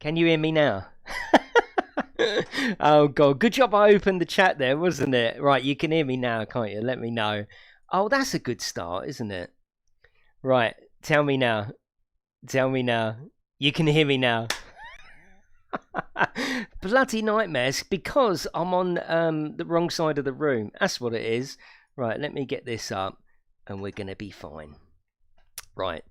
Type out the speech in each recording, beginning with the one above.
Can you hear me now? Oh god, good job I opened the chat there, wasn't it? Right, you can hear me now, can't you? Let me know. Oh, that's a good start, isn't it? Right, tell me now. Tell me now. You can hear me now. Bloody nightmares because I'm on the wrong side of the room. That's what it is. Right, let me get this up and we're going to be fine. Right,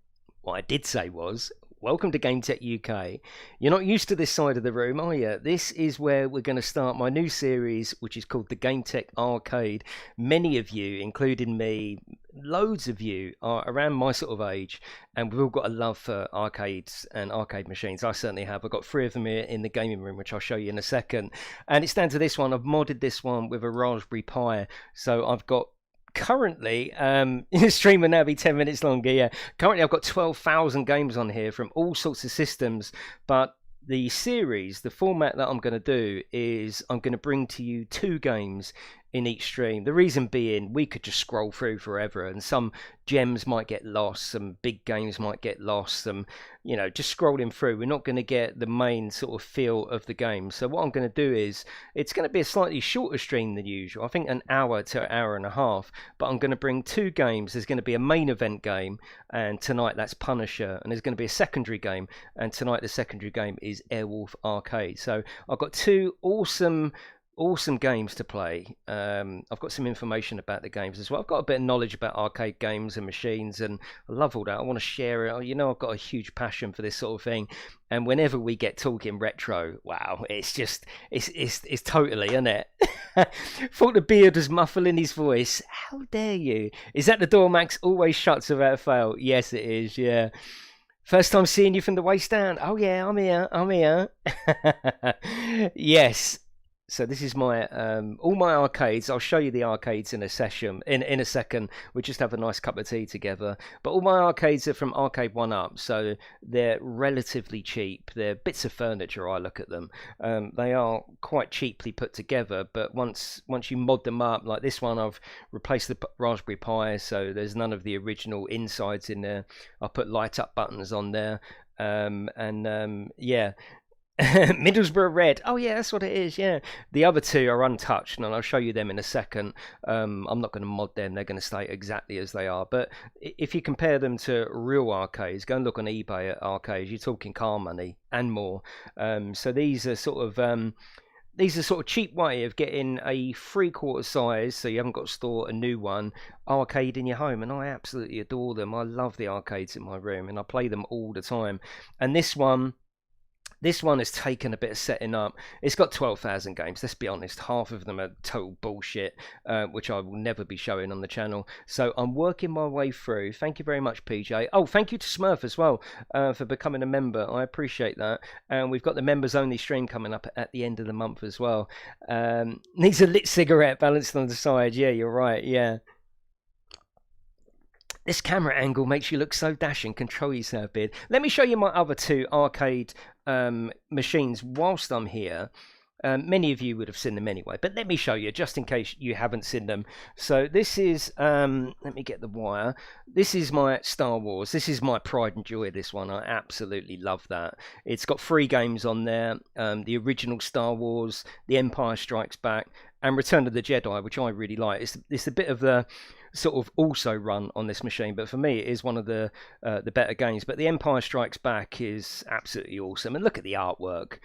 what I did say was, welcome to GametechUK. You're not used to this side of the room, are you? This is where we're going to start my new series, which is called the Gametech Arcade. Many of you, including me, loads of you are around my sort of age, and we've all got a love for arcades and arcade machines. I certainly have. I've got 3 of them here in the gaming room, which I'll show you in a second. And it's down to this one. I've modded this one with a Raspberry Pi. So I've got currently the stream will now be 10 minutes longer. Yeah, currently I've got 12,000 games on here from all sorts of systems, but the series, the format that I'm going to do is I'm going to bring to you 2 games in each stream. The reason being, we could just scroll through forever and some gems might get lost, some big games might get lost, some, you know, just scrolling through, we're not going to get the main sort of feel of the game. So what I'm going to do is, it's going to be a slightly shorter stream than usual, I think an hour to an hour and a half, but I'm going to bring 2 games. There's going to be a main event game, and tonight that's Punisher, and there's going to be a secondary game, and tonight the secondary game is Airwolf Arcade. So I've got 2 awesome games to play. I've got some information about the games as well. I've got a bit of knowledge about arcade games and machines, and I love all that. I want to share it. You know, I've got a huge passion for this sort of thing, and whenever we get talking retro, wow, it's just it's totally, isn't it? Thought the beard was muffling his voice. How dare you? Is that the door Max always shuts without fail? Yes, it is. Yeah. First time seeing you from the waist down. Oh yeah, I'm here. Yes. So this is my all my arcades. I'll show you the arcades in a session in a second. We just have a nice cup of tea together. But all my arcades are from Arcade 1UP, so they're relatively cheap. They're bits of furniture. I look at them. They are quite cheaply put together. But once you mod them up, like this one, I've replaced the Raspberry Pi, so there's none of the original insides in there. I put light up buttons on there, yeah. Middlesbrough Red. Oh yeah, that's what it is. Yeah, the other 2 are untouched, and I'll show you them in a second. I'm not going to mod them; they're going to stay exactly as they are. But if you compare them to real arcades, go and look on eBay at arcades. You're talking car money and more. So these are sort of cheap way of getting a 3/4 size, so you haven't got to store a new one, arcade in your home, and I absolutely adore them. I love the arcades in my room, and I play them all the time. And this one has taken a bit of setting up. It's got 12,000 games. Let's be honest, half of them are total bullshit, which I will never be showing on the channel. So I'm working my way through. Thank you very much, PJ. Oh, thank you to Smurf as well for becoming a member. I appreciate that. And we've got the members only stream coming up at the end of the month as well. Needs a lit cigarette balanced on the side. Yeah, you're right. Yeah. This camera angle makes you look so dashing. Control yourself, beard. Let me show you my other 2 arcade machines whilst I'm here. Many of you would have seen them anyway, but let me show you just in case you haven't seen them. So this is, let me get the wire. This is my Star Wars. This is my pride and joy, this one. I absolutely love that. It's got 3 games on there. The original Star Wars, The Empire Strikes Back, and Return of the Jedi, which I really like. It's a bit of the sort of also run on this machine, but for me it is one of the better games. But The Empire Strikes Back is absolutely awesome, and look at the artwork.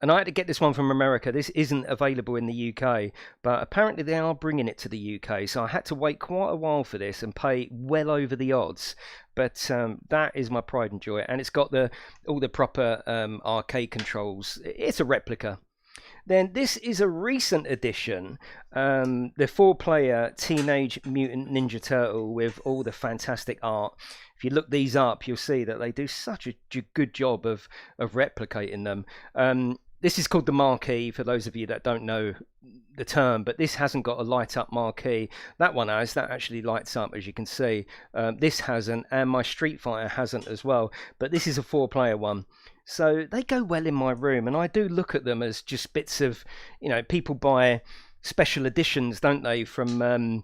And I had to get this one from America. This isn't available in the UK, but apparently they are bringing it to the UK, so I had to wait quite a while for this and pay well over the odds. But that is my pride and joy, and it's got all the proper arcade controls. It's a replica. Then this is a recent addition, the 4-player Teenage Mutant Ninja Turtle with all the fantastic art. If you look these up, you'll see that they do such a good job of replicating them. This is called the marquee, for those of you that don't know the term, but this hasn't got a light up marquee. That one has. That actually lights up, as you can see. This hasn't, and my Street Fighter hasn't as well, but this is a 4-player one. So they go well in my room, and I do look at them as just bits of, you know, people buy special editions, don't they, from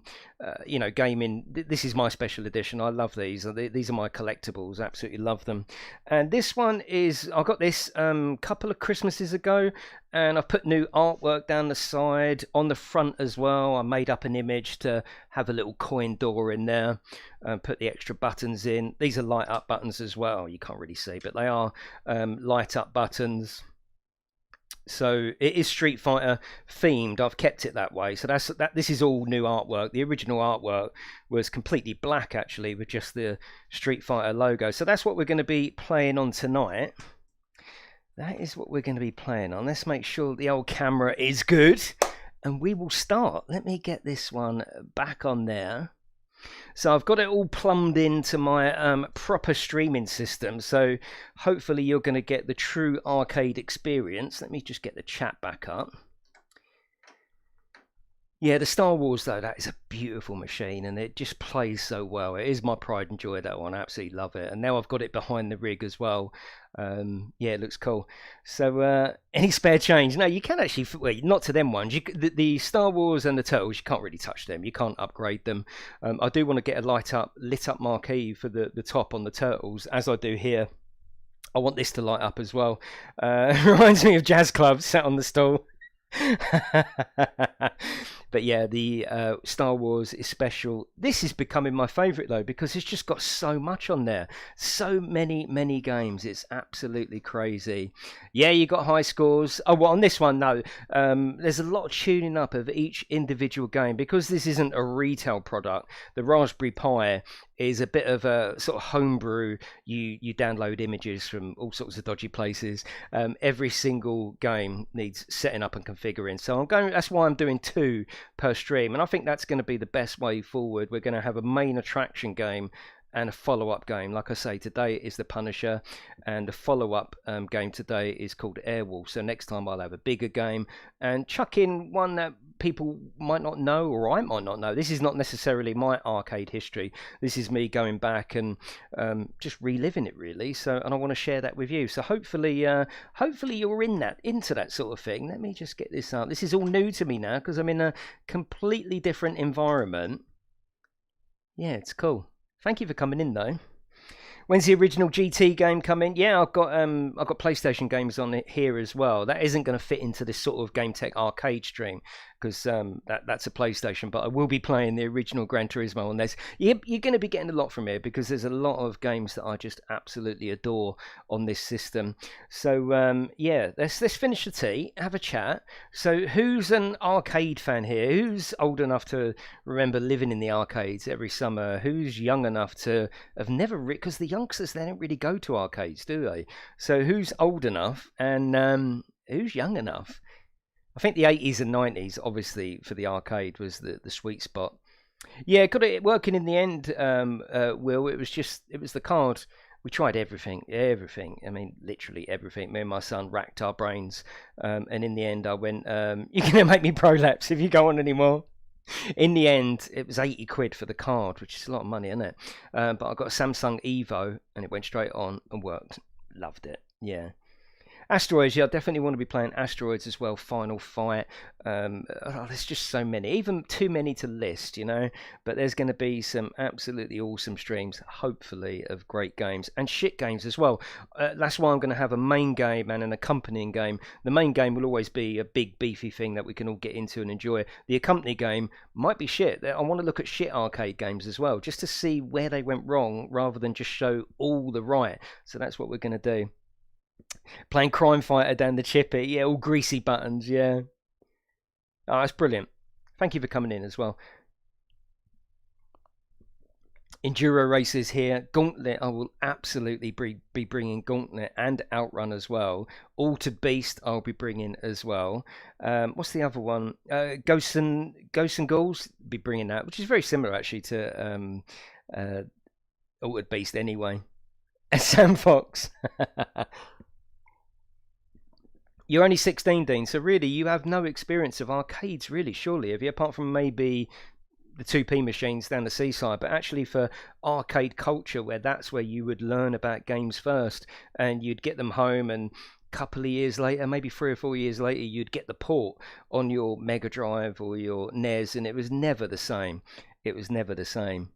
you know, gaming. This is my special edition. I love these. These are my collectibles. Absolutely love them. And this one is, I got this couple of Christmases ago, and I've put new artwork down the side, on the front as well. I made up an image to have a little coin door in there, put the extra buttons in. These are light up buttons as well. You can't really see, but they are light up buttons. So it is Street Fighter themed. I've kept it that way. So this is all new artwork. The original artwork was completely black, actually, with just the Street Fighter logo. So that's what we're going to be playing on tonight. That is what we're going to be playing on. Let's make sure the old camera is good, and we will start. Let me get this one back on there. So I've got it all plumbed into my proper streaming system, so hopefully you're going to get the true arcade experience. Let me just get the chat back up. Yeah, the Star Wars, though, that is a beautiful machine, and it just plays so well. It is my pride and joy, that one. I absolutely love it. And now I've got it behind the rig as well. Yeah, it looks cool. So any spare change? No, you can actually, well, not to them ones. The Star Wars and the Turtles, you can't really touch them. You can't upgrade them. I do want to get a lit up marquee for the top on the Turtles, as I do here. I want this to light up as well. Reminds me of Jazz Club sat on the stool. But yeah, the Star Wars is special. This is becoming my favorite, though, because it's just got so much on there, so many games. It's absolutely crazy. Yeah, you got high scores. Oh, well, on this one, no, there's a lot of tuning up of each individual game, because this isn't a retail product. The Raspberry Pi is a bit of a sort of homebrew. You download images from all sorts of dodgy places. Every single game needs setting up and configuring. So that's why I'm doing 2 per stream, and I think that's going to be the best way forward. We're going to have a main attraction game and a follow-up game. Like I say, today is the Punisher, and the follow-up game today is called Airwolf. So next time I'll have a bigger game and chuck in one that people might not know, or I might not know. This is not necessarily my arcade history. This is me going back and just reliving it, really. So, and I want to share that with you. So hopefully you're into that sort of thing. Let me just get this up. This is all new to me now, because I'm in a completely different environment. Yeah, it's cool. Thank you for coming in, though. When's the original GT game coming? Yeah, I've got PlayStation games on it here as well. That isn't going to fit into this sort of Gametech arcade stream, because that's a PlayStation. But I will be playing the original Gran Turismo on this. You're going to be getting a lot from here, because there's a lot of games that I just absolutely adore on this system. So yeah, let's finish the tea, have a chat. So who's an arcade fan here? Who's old enough to remember living in the arcades every summer? Who's young enough to have never, because the youngsters, they don't really go to arcades, do they? So who's old enough, and who's young enough? I think the 80s and 90s, obviously, for the arcade was the sweet spot. Yeah, got it working in the end, Will. It was the card. We tried everything. I mean, literally everything. Me and my son racked our brains, and in the end I went, you're going to make me prolapse if you go on anymore. In the end, it was 80 quid for the card, which is a lot of money, isn't it? But I got a Samsung Evo, and it went straight on and worked. Loved it. Yeah. Asteroids, yeah, I definitely want to be playing Asteroids as well. Final Fight. There's just so many, even too many to list, you know. But there's going to be some absolutely awesome streams, hopefully, of great games and shit games as well. That's why I'm going to have a main game and an accompanying game. The main game will always be a big beefy thing that we can all get into and enjoy. The accompanying game might be shit. I want to look at shit arcade games as well, just to see where they went wrong, rather than just show all the right. So that's what we're going to do. Playing Crime Fighter down the chippy, yeah, all greasy buttons, yeah. Oh, that's brilliant. Thank you for coming in as well. Enduro races here. Gauntlet, I will absolutely be bringing Gauntlet and Outrun as well. Altered Beast, I'll be bringing as well. What's the other one? Ghosts and Ghouls, be bringing that, which is very similar actually to Altered Beast anyway. Sam Fox. You're only 16, Dean, so really you have no experience of arcades, really, surely, have you? Apart from maybe the 2p machines down the seaside, but actually for arcade culture, where that's where you would learn about games first, and you'd get them home and couple of years later, maybe 3 or 4 years later, you'd get the port on your Mega Drive or your NES, and it was never the same. It was never the same.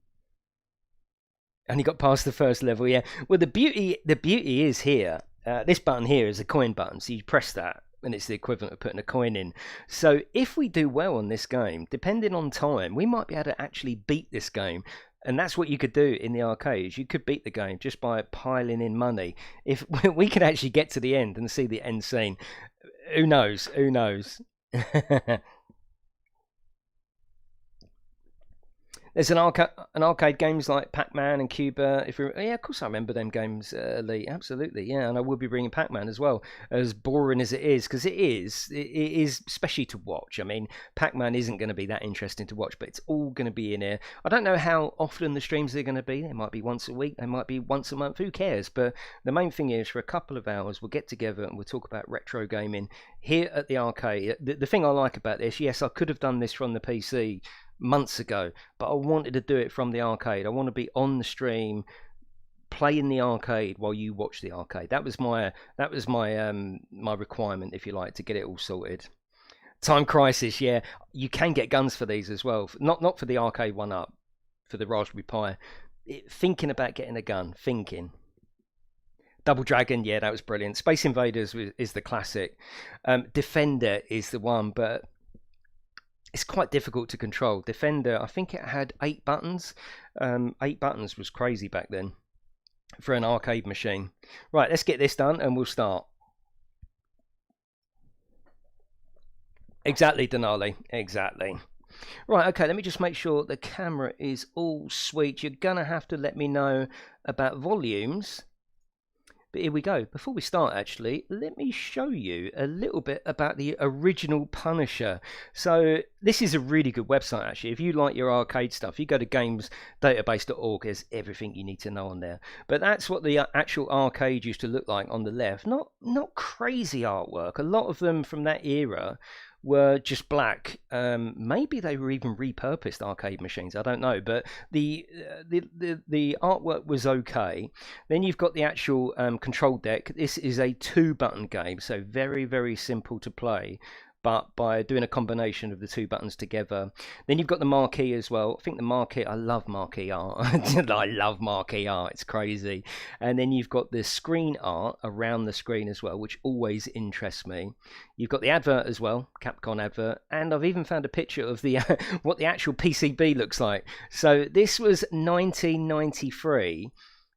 And you got past the first level, yeah. Well, the beauty is here. This button here is a coin button, so you press that, and it's the equivalent of putting a coin in. So if we do well on this game, depending on time, we might be able to actually beat this game. And that's what you could do in the arcades. You could beat the game just by piling in money. If we could actually get to the end and see the end scene, who knows? Who knows? There's an arcade games like Pac-Man and Cuba. Yeah, of course I remember them games, Lee. Absolutely, yeah. And I will be bringing Pac-Man as well, as boring as it is, because it is, especially to watch. I mean, Pac-Man isn't going to be that interesting to watch, but it's all going to be in here. I don't know how often the streams are going to be. They might be once a week. They might be once a month. Who cares? But the main thing is, for a couple of hours, we'll get together and we'll talk about retro gaming here at the arcade. The thing I like about this, yes, I could have done this from the PC months ago, but I wanted to do it from the arcade. I want to be on the stream playing the arcade while you watch the arcade. That was my my requirement, if you like, to get it all sorted. Time Crisis, yeah, you can get guns for these as well, not for the arcade one up, for the Raspberry Pi. Thinking about getting a gun, Double Dragon, yeah, that was brilliant. Space Invaders is the classic. Defender is the one, but it's quite difficult to control. Defender, I think it had 8 buttons. 8 buttons was crazy back then for an arcade machine. Right, let's get this done and we'll start. Exactly, Denali. Exactly. Right, okay, let me just make sure the camera is all sweet. You're going to have to let me know about volumes. But here we go. Before we start, actually, let me show you a little bit about the original Punisher. So this is a really good website, actually. If you like your arcade stuff, you go to gamesdatabase.org. There's everything you need to know on there. But that's what the actual arcade used to look like on the left. Not crazy artwork. A lot of them from that era were just black. Maybe they were even repurposed arcade machines, I don't know, but the artwork was okay. Then you've got the actual control deck. This is a 2-button game, so very, very simple to play, but by doing a combination of the 2 buttons together. Then you've got the marquee as well. I think the marquee, I love marquee art. I love marquee art, it's crazy. And then you've got the screen art around the screen as well, which always interests me. You've got the advert as well, Capcom advert, and I've even found a picture of the what the actual PCB looks like. So this was 1993.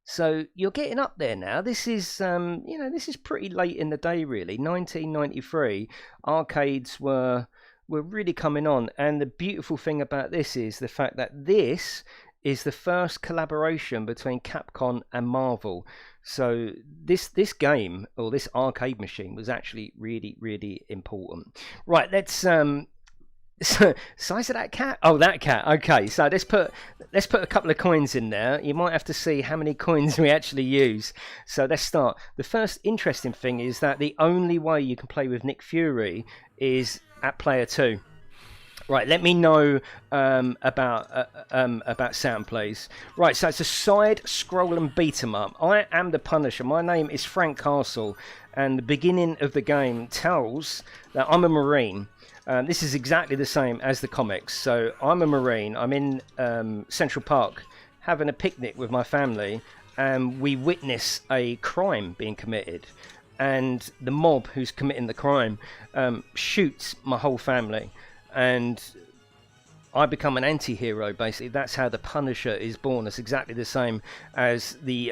So you're getting up there now. This is, you know, this is pretty late in the day, really. 1993, arcades were really coming on. And the beautiful thing about this is the fact that this is the first collaboration between Capcom and Marvel. So this game, or this arcade machine, was actually really, really important. Right, let's size of that cat? Oh, that cat. Okay, so let's put a couple of coins in there. You might have to see how many coins we actually use. So let's start. The first interesting thing is that the only way you can play with Nick Fury is at player 2. Right, let me know about sound, please. Right, so it's a side-scroll and beat-em-up. I am the Punisher. My name is Frank Castle, and the beginning of the game tells that I'm a Marine. This is exactly the same as the comics. So I'm a Marine. I'm in Central Park having a picnic with my family, and we witness a crime being committed. And the mob who's committing the crime shoots my whole family. And I become an anti-hero, basically. That's how the Punisher is born. It's exactly the same as the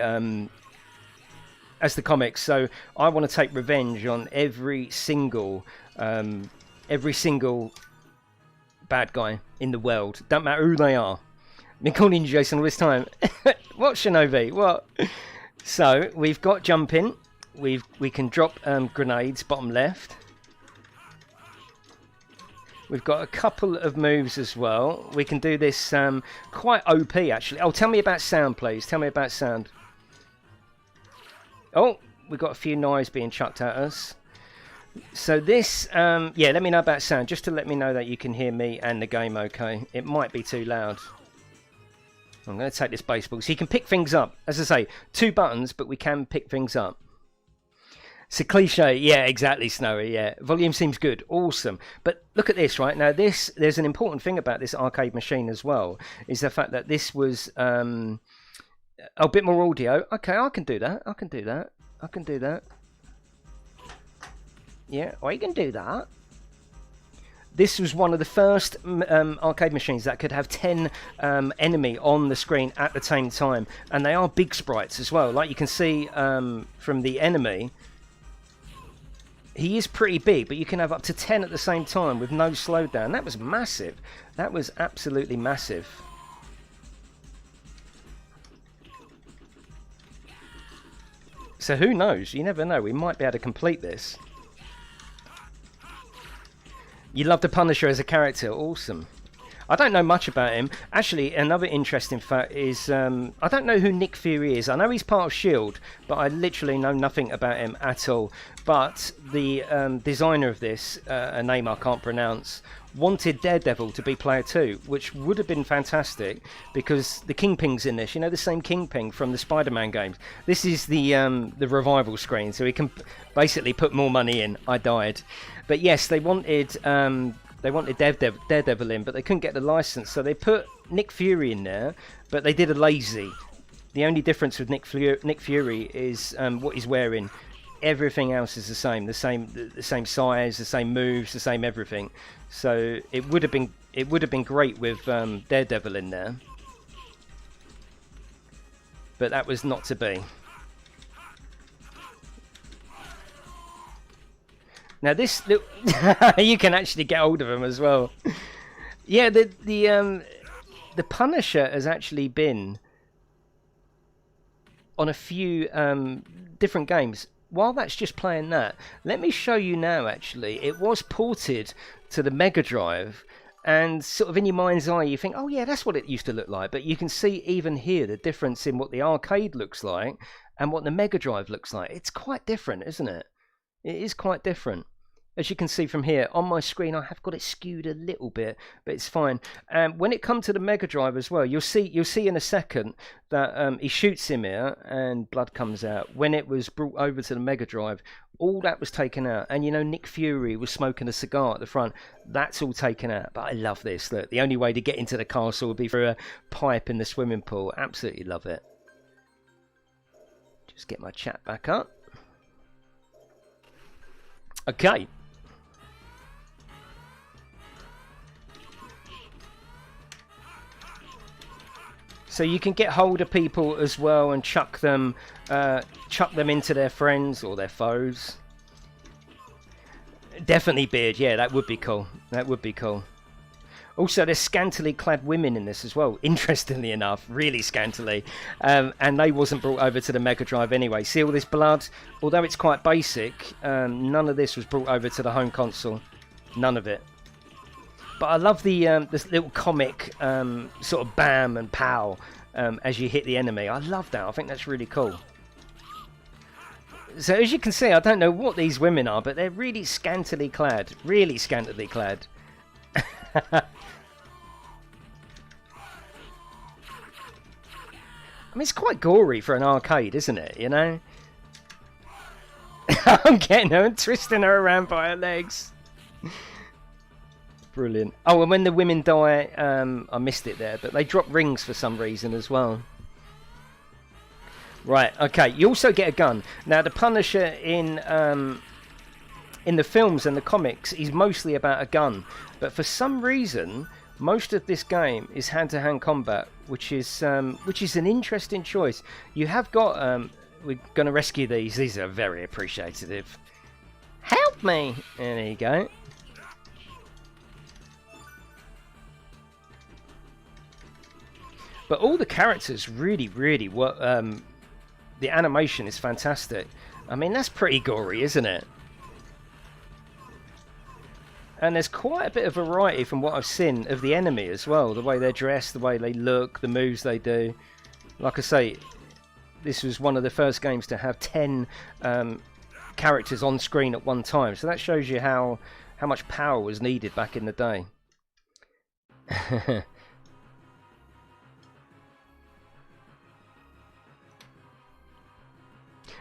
comics. So I want to take revenge on every single bad guy in the world. Don't matter who they are. I've been calling you Jason all this time. What, Shinobi? What? So we've got jumping. We can drop grenades bottom left. We've got a couple of moves as well. We can do this quite OP, actually. Oh, tell me about sound, please. Tell me about sound. Oh, we've got a few knives being chucked at us. So this, yeah, let me know about sound, just to let me know that you can hear me and the game okay. It might be too loud. I'm going to take this baseball. So you can pick things up. As I say, 2 buttons, but we can pick things up. It's a cliche, yeah, exactly, Snowy, yeah. Volume seems good, awesome. But look at this, right? Now, there's an important thing about this arcade machine as well, is the fact that this was a bit more audio. Okay, I can do that. I can do that. I can do that. Yeah, I can do that. This was one of the first arcade machines that could have 10 enemy on the screen at the same time. And they are big sprites as well. Like you can see from the enemy, he is pretty big, but you can have up to 10 at the same time with no slowdown. That was massive. That was absolutely massive. So who knows? You never know. We might be able to complete this. You love the Punisher as a character. Awesome. I don't know much about him. Actually, another interesting fact is I don't know who Nick Fury is. I know he's part of S.H.I.E.L.D., but I literally know nothing about him at all. But the designer of this, a name I can't pronounce, wanted Daredevil to be player 2, which would have been fantastic because the Kingpin's in this. You know, the same Kingpin from the Spider-Man games. This is the revival screen, so he can basically put more money in. I died. But yes, they wanted Daredevil in, but they couldn't get the license, so they put Nick Fury in there, but they did a lazy. The only difference with Nick Fury is what he's wearing. Everything else is the same size, the same moves, the same everything. So it would have been great with Daredevil in there, but that was not to be. Now this, you can actually get hold of him as well. Yeah, the Punisher has actually been on a few different games. While that's just playing that, let me show you now. Actually, it was ported to the Mega Drive, and sort of in your mind's eye, you think, "Oh yeah, that's what it used to look like." But you can see even here the difference in what the arcade looks like and what the Mega Drive looks like. It's quite different, isn't it? It is quite different. As you can see from here, on my screen, I have got it skewed a little bit, but it's fine. When it comes to the Mega Drive as well, you'll see in a second that he shoots him here and blood comes out. When it was brought over to the Mega Drive, all that was taken out. And you know, Nick Fury was smoking a cigar at the front. That's all taken out. But I love this. Look, the only way to get into the castle would be through a pipe in the swimming pool. Absolutely love it. Just get my chat back up. Okay. So you can get hold of people as well and chuck them into their friends or their foes. Definitely beard, yeah, that would be cool. That would be cool. Also, there's scantily clad women in this as well, interestingly enough, really scantily. And they wasn't brought over to the Mega Drive anyway. See all this blood? Although it's quite basic, none of this was brought over to the home console. None of it. But I love the this little comic sort of bam and pow as you hit the enemy. I love that. I think that's really cool. So as you can see, I don't know what these women are, but they're really scantily clad. Really scantily clad. I mean, it's quite gory for an arcade, isn't it? You know? I'm getting her and twisting her around by her legs. Brilliant. Oh, and when the women die, I missed it there, but they drop rings for some reason as well. Right, okay. You also get a gun. Now, the Punisher in the films and the comics is mostly about a gun, but for some reason, most of this game is hand-to-hand combat, which is an interesting choice. You have got we're going to rescue these. These are very appreciative. Help me! There you go. But all the characters really work. The animation is fantastic. I mean, that's pretty gory, isn't it? And there's quite a bit of variety from what I've seen of the enemy as well. The way they're dressed, the way they look, the moves they do. Like I say, this was one of the first games to have 10 characters on screen at one time. So that shows you how much power was needed back in the day.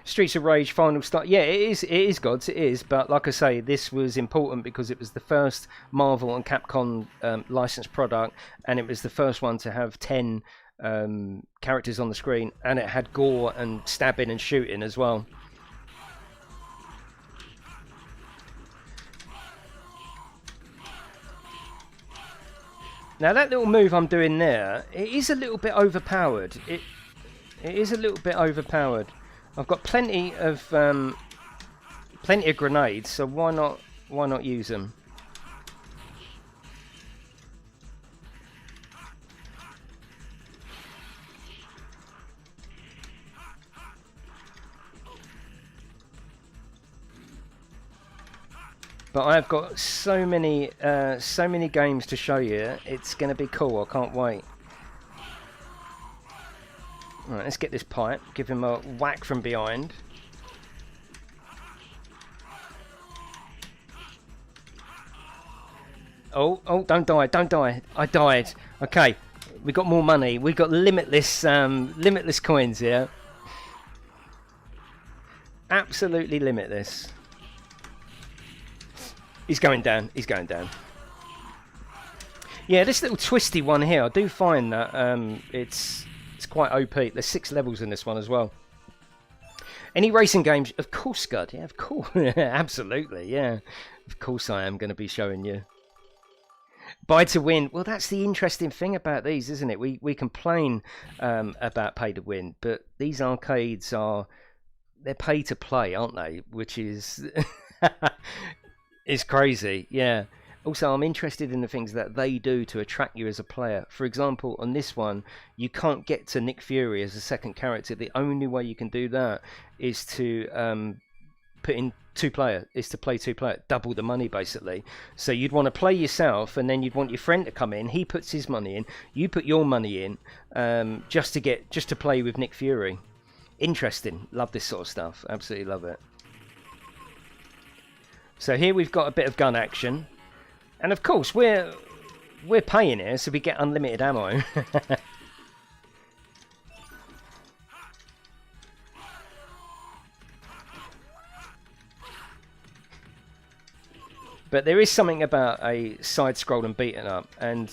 Streets of Rage Final Star. Yeah, it is gods, it is. But like I say, this was important because it was the first Marvel and Capcom licensed product, and it was the first one to have 10 characters on the screen, and it had gore and stabbing and shooting as well. Now that little move I'm doing there, it is a little bit overpowered. It is a little bit overpowered. I've got plenty of grenades, so why not use them? But I've got so many games to show you. It's going to be cool. I can't wait. Right, let's get this pipe. Give him a whack from behind. Oh, don't die, don't die. I died. Okay, we got more money. We got limitless coins here. Absolutely limitless. He's going down. He's going down. Yeah, this little twisty one here, I do find that it's quite OP. There's 6 levels in this one as well. Any racing games? Of course, Scud. Yeah, of course. Absolutely, yeah. Of course I am going to be showing you. Buy to win. Well, that's the interesting thing about these, isn't it? We complain about pay to win, but these arcades they're pay to play, aren't they? Which is... It's crazy, yeah. Also, I'm interested in the things that they do to attract you as a player. For example, on this one, you can't get to Nick Fury as a second character. The only way you can do that is to put in 2-player, is to play 2-player, double the money basically. So you'd want to play yourself, and then you'd want your friend to come in. He puts his money in, you put your money in, just to play with Nick Fury. Interesting. Love this sort of stuff. Absolutely love it. So here we've got a bit of gun action, and of course we're paying here, so we get unlimited ammo. But there is something about a side-scrolling beat-em up, and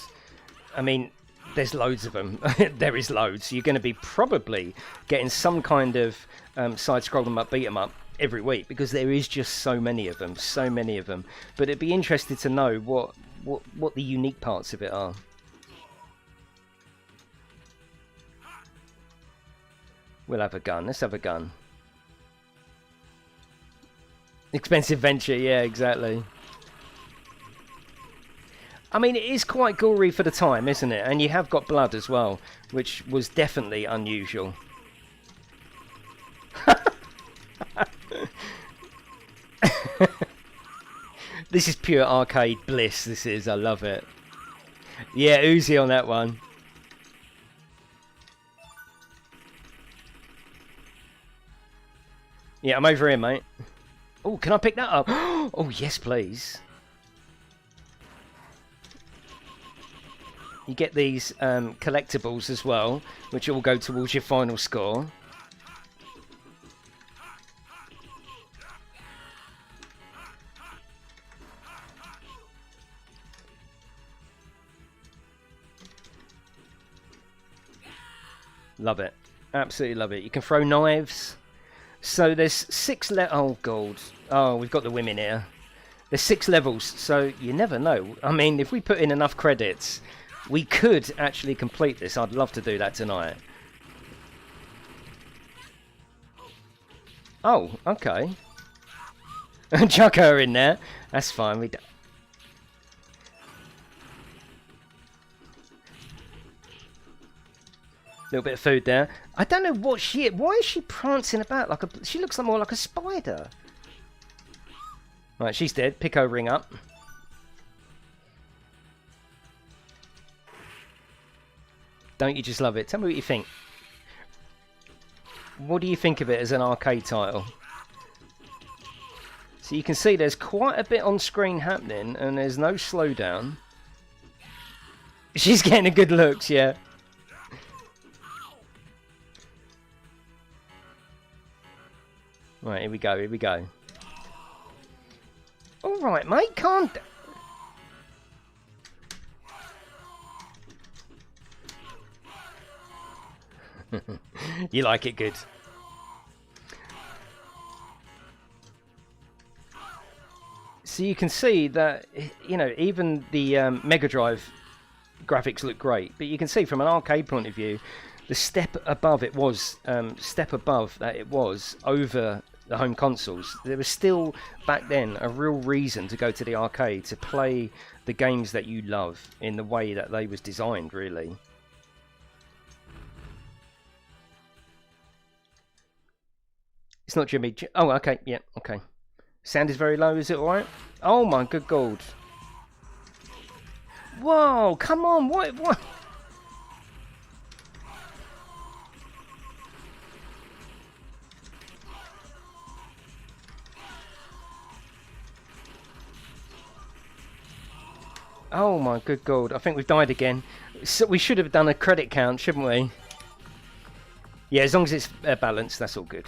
I mean, there's loads of them. There is loads. You're going to be probably getting some kind of side-scrolling beat-em up every week, because there is just so many of them, but it'd be interesting to know what the unique parts of it are. We'll have a gun. Let's have a gun. Expensive venture, yeah, exactly. I mean, it is quite gory for the time, isn't it? And you have got blood as well, which was definitely unusual. This is pure arcade bliss, this is. I love it. Yeah, Uzi on that one. Yeah, I'm over here, mate. Oh, can I pick that up? Oh, yes, please. You get these collectibles as well, which all go towards your final score. Love it. Absolutely love it. You can throw knives. So there's 6 oh, God. Oh, we've got the women here. There's 6 levels, so you never know. I mean, if we put in enough credits, we could actually complete this. I'd love to do that tonight. Oh, okay. Chuck her in there. That's fine. We little bit of food there. I don't know what why is she prancing about like a... She looks more like a spider. Right, she's dead. Pick her ring up. Don't you just love it? Tell me what you think. What do you think of it as an arcade title? So you can see there's quite a bit on screen happening, and there's no slowdown. She's getting a good looks, yeah. Right, here we go, here we go. Alright, mate, calm down. You like it good. So you can see that, you know, even the Mega Drive graphics look great, but you can see from an arcade point of view, the step above it was over the home consoles. There was still back then a real reason to go to the arcade to play the games that you love in the way that they was designed, really. It's not Jimmy. Oh, okay, yeah, okay. Sound is very low, is it alright? Oh my good god. Whoa, come on, what? Oh my good god, I think we've died again. So we should have done a credit count, shouldn't we? Yeah, as long as it's balanced, that's all good.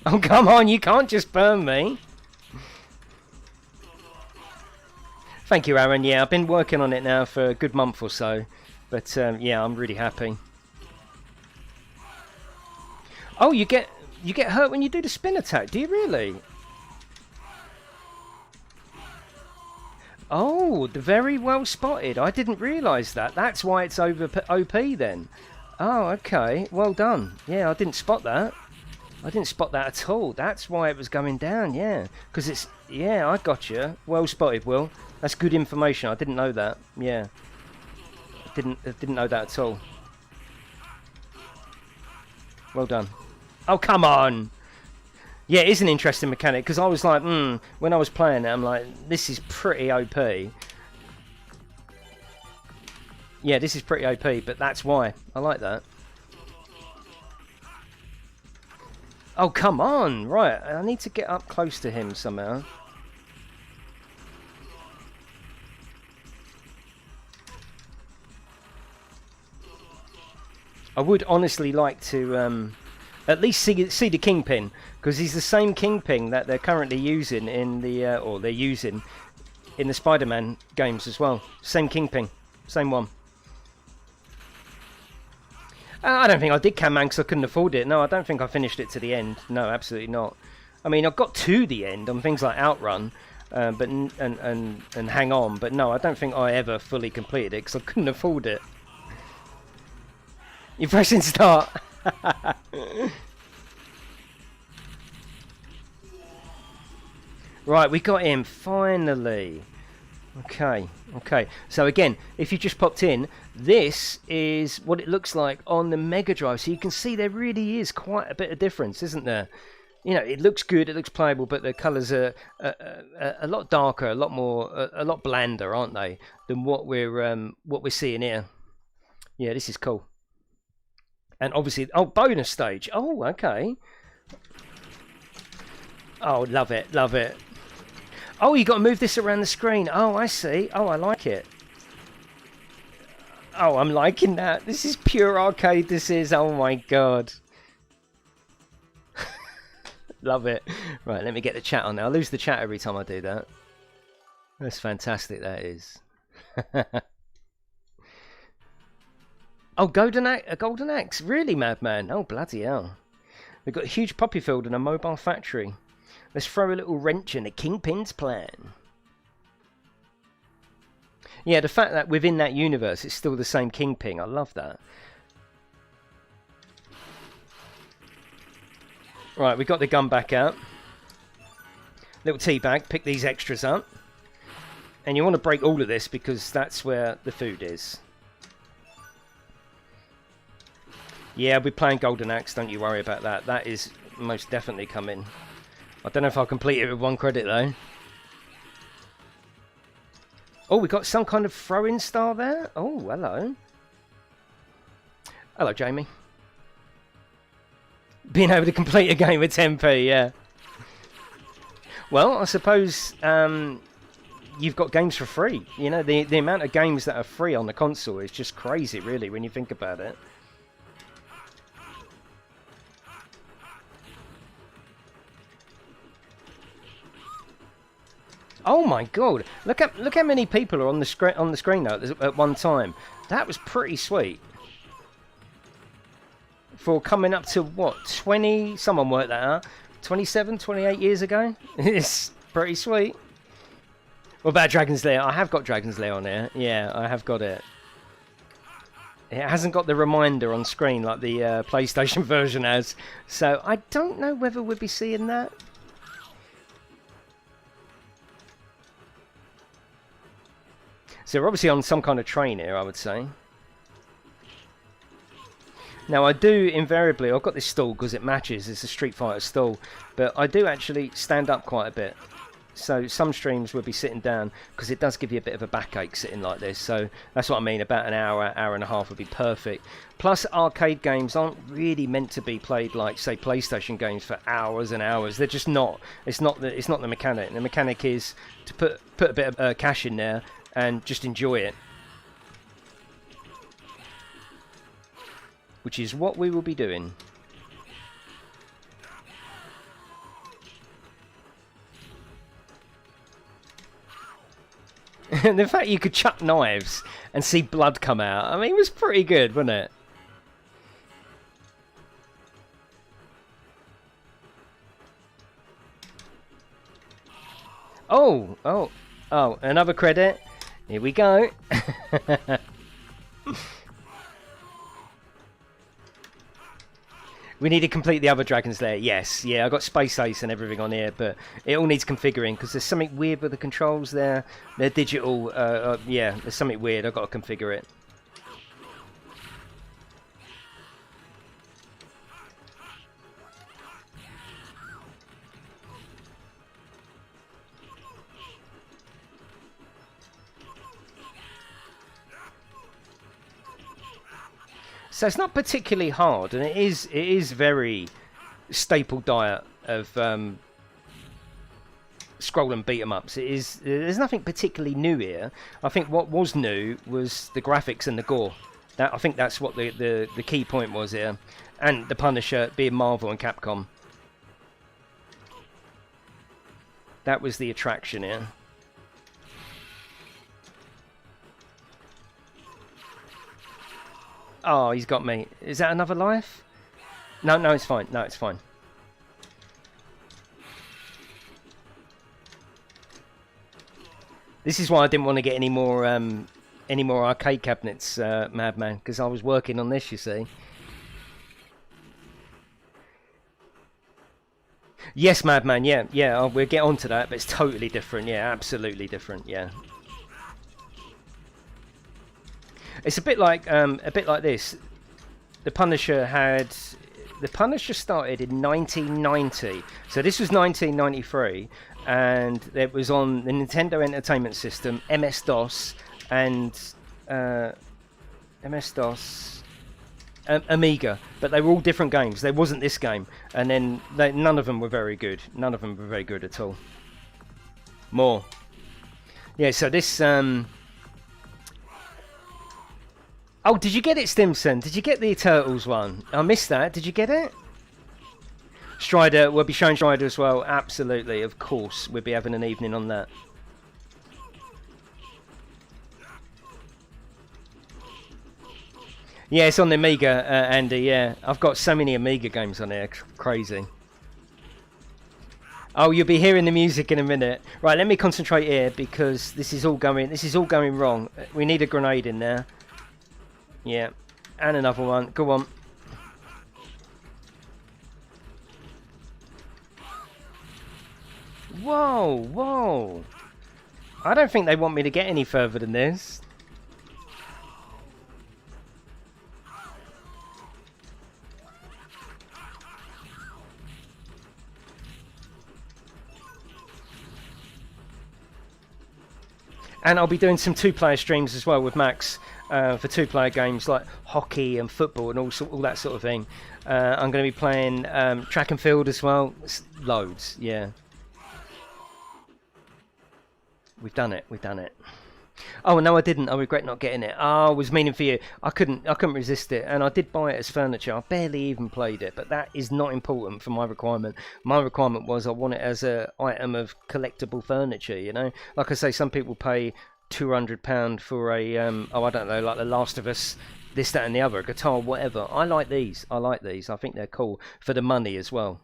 Oh, come on, you can't just burn me. Thank you, Aaron. Yeah, I've been working on it now for a good month or so. But, yeah, I'm really happy. Oh, you get hurt when you do the spin attack, do you really? Oh, very well spotted. I didn't realise that. That's why it's over OP then. Oh, okay. Well done. Yeah, I didn't spot that. I didn't spot that at all. That's why it was going down, yeah. Because it's... Yeah, I got you. Well spotted, Will. That's good information. I didn't know that. Yeah. I didn't know that at all. Well done. Oh, come on! Yeah, it is an interesting mechanic, because I was like, when I was playing it, I'm like, this is pretty OP. Yeah, this is pretty OP, but that's why. I like that. Oh, come on! Right, I need to get up close to him somehow. I would honestly like to at least see the Kingpin, because he's the same Kingpin that they're currently using in the or they're using in the Spider-Man games as well. Same Kingpin, same one. I don't think I did Can-Man because I couldn't afford it. No, I don't think I finished it to the end. No, absolutely not. I mean, I got to the end on things like Outrun, but and Hang On, but no, I don't think I ever fully completed it because I couldn't afford it. You're pressing start. Right, we got him finally. Okay, okay. So again, if you just popped in, this is what it looks like on the Mega Drive. So you can see there really is quite a bit of difference, isn't there? You know, it looks good, it looks playable, but the colours are a lot darker, a lot more, a lot blander, aren't they, than what we're seeing here. Yeah, this is cool. And obviously, oh, bonus stage. Oh, okay. Oh, love it, love it. Oh, you got to move this around the screen. Oh, I see. Oh, I like it. Oh, I'm liking that. This is pure arcade, this is. Oh my god. Love it. Right, let me get the chat on now. I lose the chat every time I do that. That's fantastic, that is. Oh, a golden axe. Really, madman? Oh, bloody hell. They've got a huge poppy field and a mobile factory. Let's throw a little wrench in the Kingpin's plan. Yeah, the fact that within that universe it's still the same Kingpin, I love that. Right, we got the gun back out. Little tea bag, pick these extras up. And you want to break all of this because that's where the food is. Yeah, we're playing Golden Axe, don't you worry about that. That is most definitely coming. I don't know if I'll complete it with 1 credit though. Oh, we got some kind of throw-in star there. Oh, hello. Hello, Jamie. Being able to complete a game with 10p, yeah. Well, I suppose you've got games for free. You know, the amount of games that are free on the console is just crazy, really, when you think about it. Oh my god! Look how many people are on the screen now at one time. That was pretty sweet. For coming up to what, 20? Someone worked that out. 27, 28 years ago. It's pretty sweet. What about Dragon's Lair? I have got Dragon's Lair on here. Yeah, I have got it. It hasn't got the reminder on screen like the PlayStation version has. So I don't know whether we'll be seeing that. So we're obviously on some kind of train here, I would say. Now I do invariably, I've got this stall because it matches, it's a Street Fighter stall, but I do actually stand up quite a bit. So some streams will be sitting down because it does give you a bit of a backache sitting like this. So that's what I mean, about an hour, hour and a half would be perfect. Plus arcade games aren't really meant to be played like, say, PlayStation games for hours and hours. They're just not. It's not the mechanic. The mechanic is to put a bit of cash in there and just enjoy it. Which is what we will be doing. And the fact you could chuck knives and see blood come out, I mean, it was pretty good, wasn't it? Oh, another credit. Here we go. We need to complete the other Dragon's Lair. Yes, yeah, I got Space Ace and everything on here, but it all needs configuring because there's something weird with the controls there. They're digital. Yeah, there's something weird. I've got to configure it. So it's not particularly hard, and it is very staple diet of scroll and beat 'em ups. There's nothing particularly new here. I think what was new was the graphics and the gore. I think that's what the key point was here, and the Punisher being Marvel and Capcom. That was the attraction here. Oh, he's got me. Is that another life? No, it's fine. No, it's fine. This is why I didn't want to get any more arcade cabinets, Madman, because I was working on this, you see. Yes, Madman. Yeah. We'll get onto that, but it's totally different. Yeah, absolutely different. Yeah. It's a bit like this. The Punisher started in 1990, so this was 1993, and it was on the Nintendo Entertainment System, MS-DOS, and Amiga, but they were all different games. There wasn't this game, and then none of them were very good. None of them were very good at all. More. Yeah, so this. Oh, did you get it, Stimson? Did you get the Turtles one? I missed that. Did you get it? Strider, we'll be showing Strider as well. Absolutely, of course. We'll be having an evening on that. Yeah, it's on the Amiga, Andy, yeah. I've got so many Amiga games on there. Crazy. Oh, you'll be hearing the music in a minute. Right, let me concentrate here because this is all going wrong. We need a grenade in there. Yeah, and another one. Go on. Whoa. I don't think they want me to get any further than this. And I'll be doing some two-player streams as well with Max. For two-player games like hockey and football and all that sort of thing. I'm going to be playing track and field as well. Loads, yeah. We've done it. We've done it. Oh no, I didn't. I regret not getting it. Oh, it was meaning for you. I couldn't resist it, and I did buy it as furniture. I barely even played it, but that is not important for my requirement. My requirement was I want it as a item of collectible furniture. You know, like I say, some people pay £200 for a oh, I don't know, like The Last of Us, this, that, and the other, a guitar, whatever. I like these. I like these. I think they're cool for the money as well.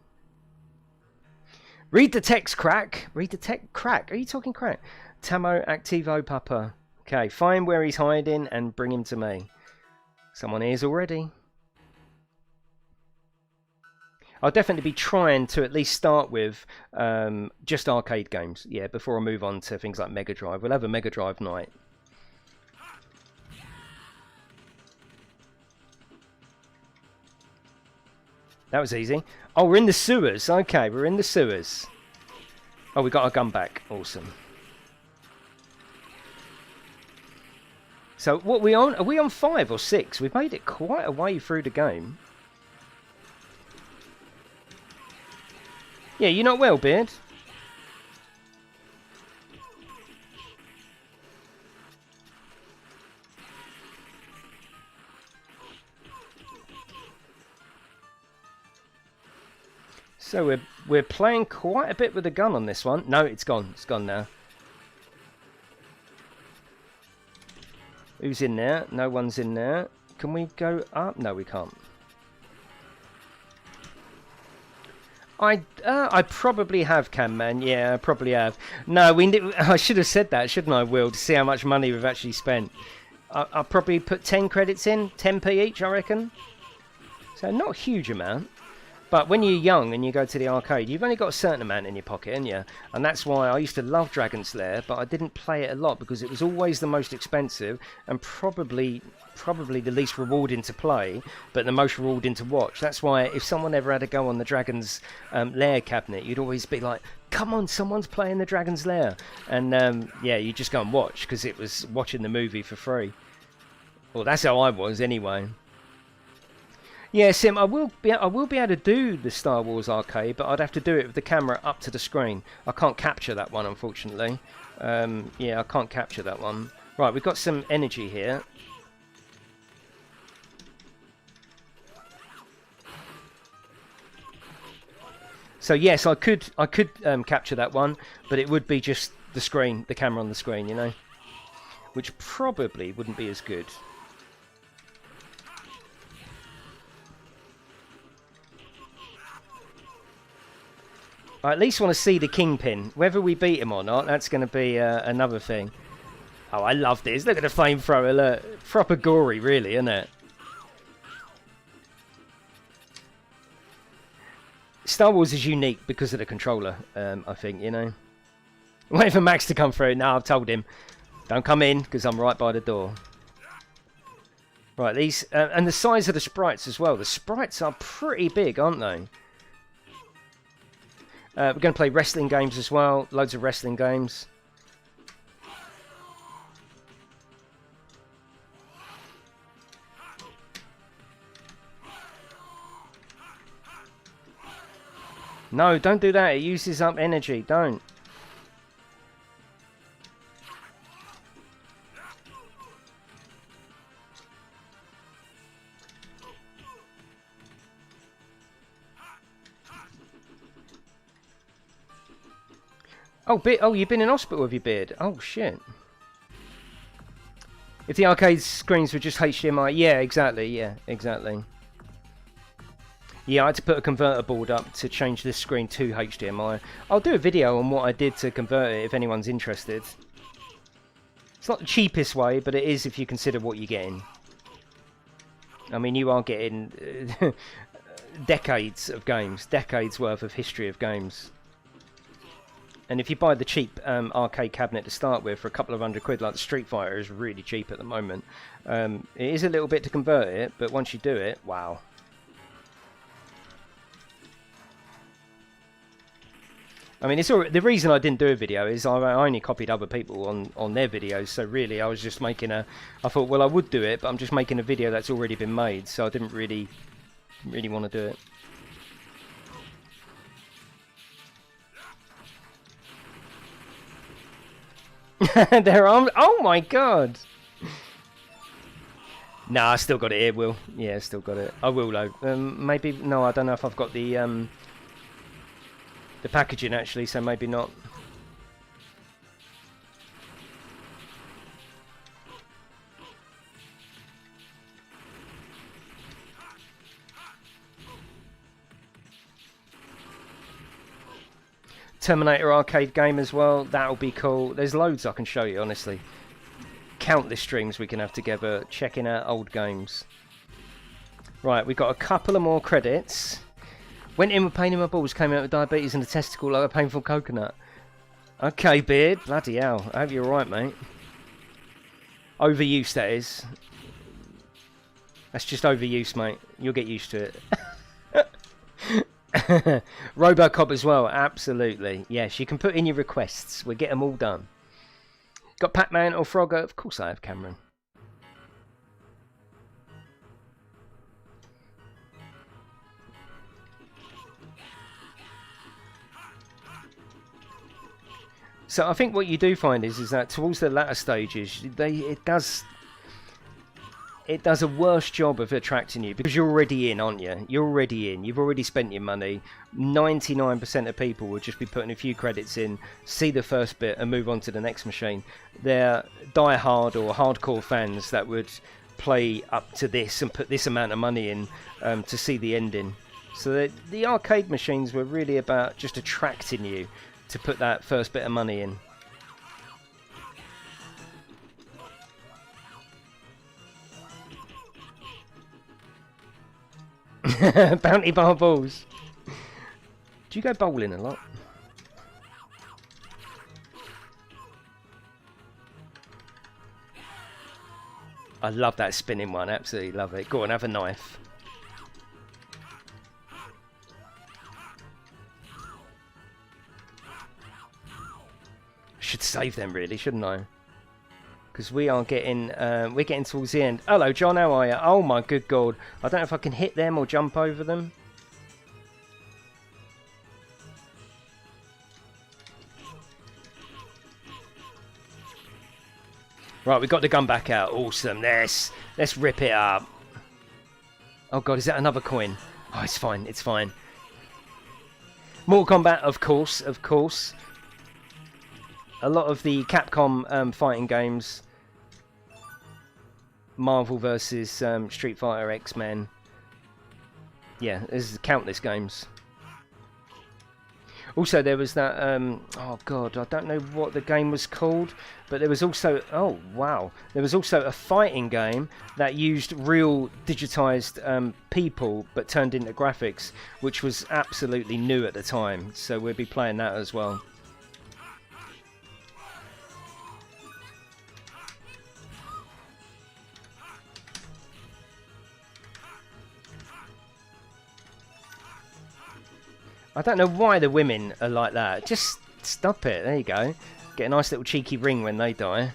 Read the text, crack. Read the text, crack. Are you talking crack? Tamo Activo Papa. Okay, find where he's hiding and bring him to me. Someone here's already. I'll definitely be trying to at least start with just arcade games, yeah, before I move on to things like Mega Drive. We'll have a Mega Drive night. That was easy. Oh, we're in the sewers. Okay, we're in the sewers. Oh, we got our gun back. Awesome. So what we on? Are we on 5 or 6? We've made it quite a way through the game. Yeah, you're not well, Beard. So we're playing quite a bit with the gun on this one. No, it's gone. It's gone now. Who's in there? No one's in there. Can we go up? No, we can't. I probably have, Cam Man. Yeah, I probably have. No, I should have said that, shouldn't I, Will, to see how much money we've actually spent. I'll probably put 10 credits in, 10p each, I reckon. So not a huge amount. But when you're young and you go to the arcade, you've only got a certain amount in your pocket, haven't you? And that's why I used to love Dragon's Lair, but I didn't play it a lot because it was always the most expensive and probably the least rewarding to play, but the most rewarding to watch. That's why if someone ever had a go on the Dragon's Lair cabinet, you'd always be like, come on, someone's playing the Dragon's Lair. And yeah, you just go and watch because it was watching the movie for free. Well, that's how I was anyway. Yeah, Sim, I will be able to do the Star Wars arcade, but I'd have to do it with the camera up to the screen. I can't capture that one, unfortunately. Yeah, I can't capture that one. Right, we've got some energy here. So yes, I could capture that one, but it would be just the screen, the camera on the screen, you know, which probably wouldn't be as good. I at least want to see the Kingpin. Whether we beat him or not, that's going to be another thing. Oh, I love this. Look at the flamethrower. Look, proper gory, really, isn't it? Star Wars is unique because of the controller, I think, you know. Wait for Max to come through. No, I've told him. Don't come in, because I'm right by the door. Right, these... and the size of the sprites as well. The sprites are pretty big, aren't they? We're going to play wrestling games as well. Loads of wrestling games. No, don't do that. It uses up energy. Don't. Oh, you've been in hospital with your beard. Oh, shit. If the arcade screens were just HDMI... Yeah, exactly. Yeah, exactly. Yeah, I had to put a converter board up to change this screen to HDMI. I'll do a video on what I did to convert it if anyone's interested. It's not the cheapest way, but it is if you consider what you're getting. I mean, you are getting decades of games. Decades worth of history of games. And if you buy the cheap arcade cabinet to start with for a couple of £100, like the Street Fighter is really cheap at the moment. It is a little bit to convert it, but once you do it, wow. I mean, it's all, the reason I didn't do a video is I only copied other people on their videos, so really I was just making a... I thought, well, I would do it, but I'm just making a video that's already been made, so I didn't really want to do it. They're armed. Oh my god. Nah, I still got it here, Will. Yeah, still got it. I will though. Maybe no. I don't know if I've got the packaging actually, so maybe not. Terminator arcade game as well. That'll be cool. There's loads I can show you, honestly. Countless streams we can have together checking out old games. Right, we've got a couple of more credits. Went in with pain in my balls, came out with diabetes and a testicle like a painful coconut. Okay, Beard. Bloody hell. I hope you're alright, mate. Overuse, that is. That's just overuse, mate. You'll get used to it. Robocop as well, absolutely. Yes, you can put in your requests. We'll get them all done. Got Pac-Man or Frogger? Of course I have, Cameron. So I think what you do find is that towards the latter stages, it does a worse job of attracting you because you're already in, aren't you? You're already in. You've already spent your money. 99% of people will just be putting a few credits in, see the first bit, and move on to the next machine. They're die-hard or hardcore fans that would play up to this and put this amount of money in to see the ending. So the arcade machines were really about just attracting you to put that first bit of money in. Bounty bar balls. Do you go bowling a lot? I love that spinning one, absolutely love it. Go on, have a knife. Should save them really, shouldn't I? Because we're getting towards the end. Hello, John. How are you? Oh my good god! I don't know if I can hit them or jump over them. Right, we got the gun back out. Awesome. Let's rip it up. Oh god, is that another coin? Oh, it's fine. It's fine. Mortal Kombat, of course, of course. A lot of the Capcom fighting games, Marvel versus Street Fighter, X-Men. Yeah, there's countless games. Also, there was that, oh god, I don't know what the game was called, but there was also, oh wow, there was also a fighting game that used real digitized people, but turned into graphics, which was absolutely new at the time, so we'll be playing that as well. I don't know why the women are like that. Just stop it. There you go. Get a nice little cheeky ring when they die.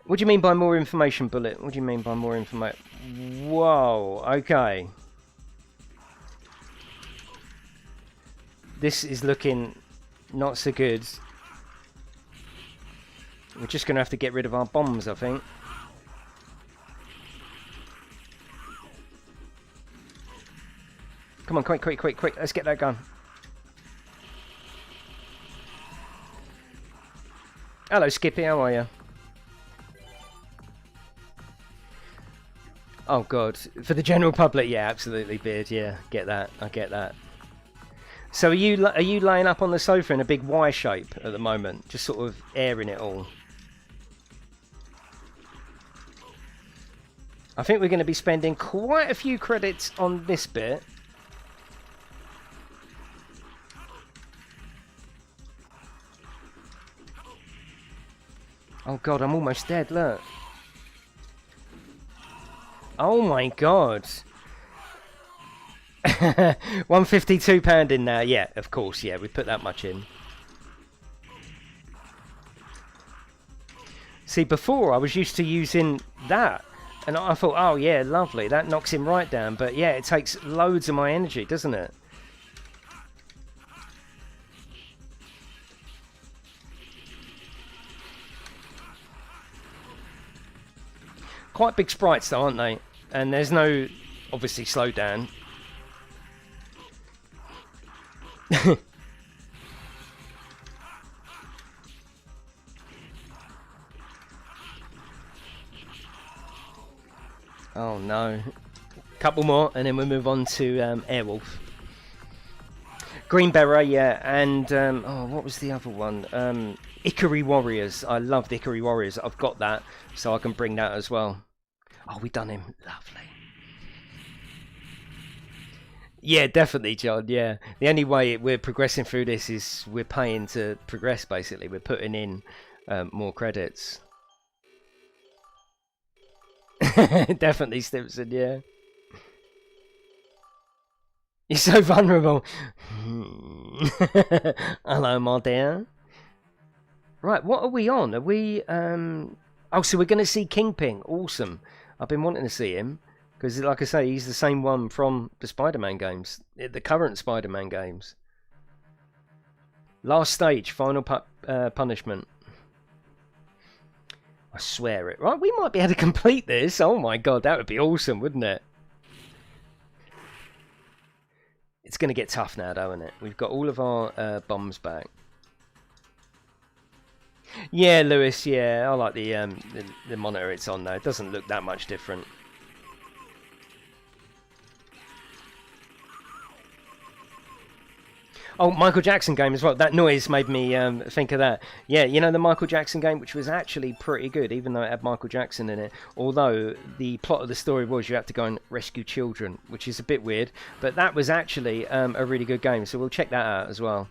What do you mean by more information, Bullet? What do you mean by more information? Whoa. Okay. This is looking not so good. We're just going to have to get rid of our bombs, I think. Come on, quick, quick, quick, quick. Let's get that gun. Hello, Skippy. How are you? Oh, God. For the general public, yeah, absolutely, Beard. Yeah, get that. I get that. So are you laying up on the sofa in a big Y shape at the moment? Just sort of airing it all? I think we're going to be spending quite a few credits on this bit. Oh god, I'm almost dead, look. Oh my god. £152 in there. Yeah, of course, yeah, we put that much in. See, before I was used to using that. And I thought, oh yeah, lovely, that knocks him right down. But yeah, it takes loads of my energy, doesn't it? Quite big sprites though, aren't they? And there's no, obviously, slowdown. Oh no. Couple more and then we'll move on to Airwolf. Green Beret, yeah, and oh, what was the other one? Ikari Warriors. I love the Ikari Warriors. I've got that, so I can bring that as well. Oh, we done him. Lovely. Yeah, definitely, John. Yeah, the only way we're progressing through this is we're paying to progress. Basically, we're putting in more credits. Definitely, Stimson. Yeah. You're so vulnerable. Hello, my dear. Right, what are we on? Are we, Oh, so we're going to see Kingpin. Awesome. I've been wanting to see him. Because, like I say, he's the same one from the Spider-Man games. The current Spider-Man games. Last stage, final punishment. I swear it. Right, we might be able to complete this. Oh my god, that would be awesome, wouldn't it? It's going to get tough now, though, isn't it? We've got all of our bombs back. Yeah, Lewis, yeah. I like the monitor it's on, though. It doesn't look that much different. Oh, Michael Jackson game as well. That noise made me think of that. Yeah, you know the Michael Jackson game, which was actually pretty good, even though it had Michael Jackson in it. Although the plot of the story was you had to go and rescue children, which is a bit weird. But that was actually a really good game, so we'll check that out as well.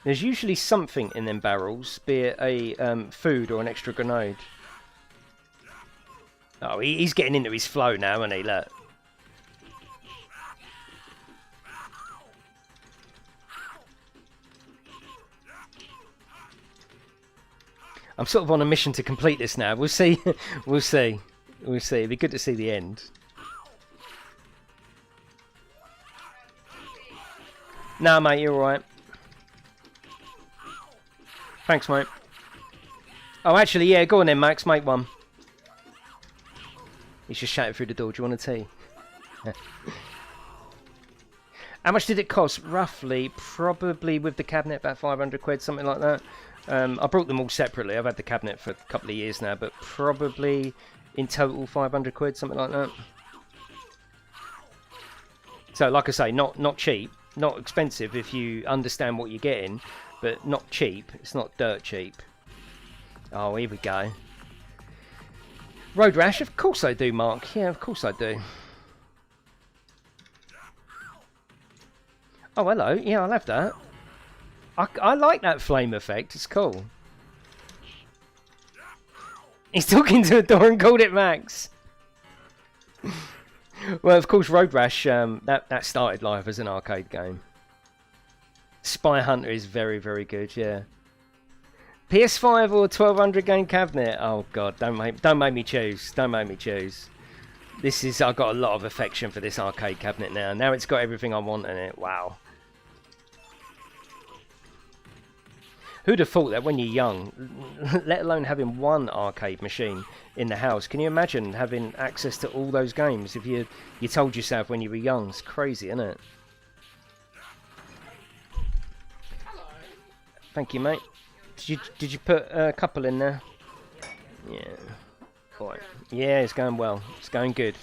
There's usually something in them barrels, be it a food or an extra grenade. Oh, he's getting into his flow now, isn't he? Look. I'm sort of on a mission to complete this now. We'll see. We'll see. We'll see. It'd be good to see the end. Nah, mate, you're alright. Thanks, mate. Oh, actually, yeah, go on then, Max. Make one. He's just shouting through the door. Do you want a tea? How much did it cost? Roughly, probably with the cabinet, about 500 quid, something like that. I brought them all separately. I've had the cabinet for a couple of years now, but probably in total 500 quid, something like that. So, like I say, not cheap, not expensive if you understand what you're getting, but not cheap. It's not dirt cheap. Oh, here we go. Road rash? Of course I do, Mark. Yeah, of course I do. Oh, hello. Yeah, I'll have that. I like that flame effect. It's cool. He's talking to the door and called it Max. Well, of course, Road Rash, that started life as an arcade game. Spy Hunter is very, very good, yeah. PS5 or 1200 game cabinet? Oh god, don't make me choose. Don't make me choose. I've got a lot of affection for this arcade cabinet now. Now it's got everything I want in it. Wow. Who'd have thought that when you're young, let alone having one arcade machine in the house? Can you imagine having access to all those games if you told yourself when you were young? It's crazy, isn't it? Hello. Thank you, mate. Did you put a couple in there? Yeah. Quite. Yeah, it's going well. It's going good.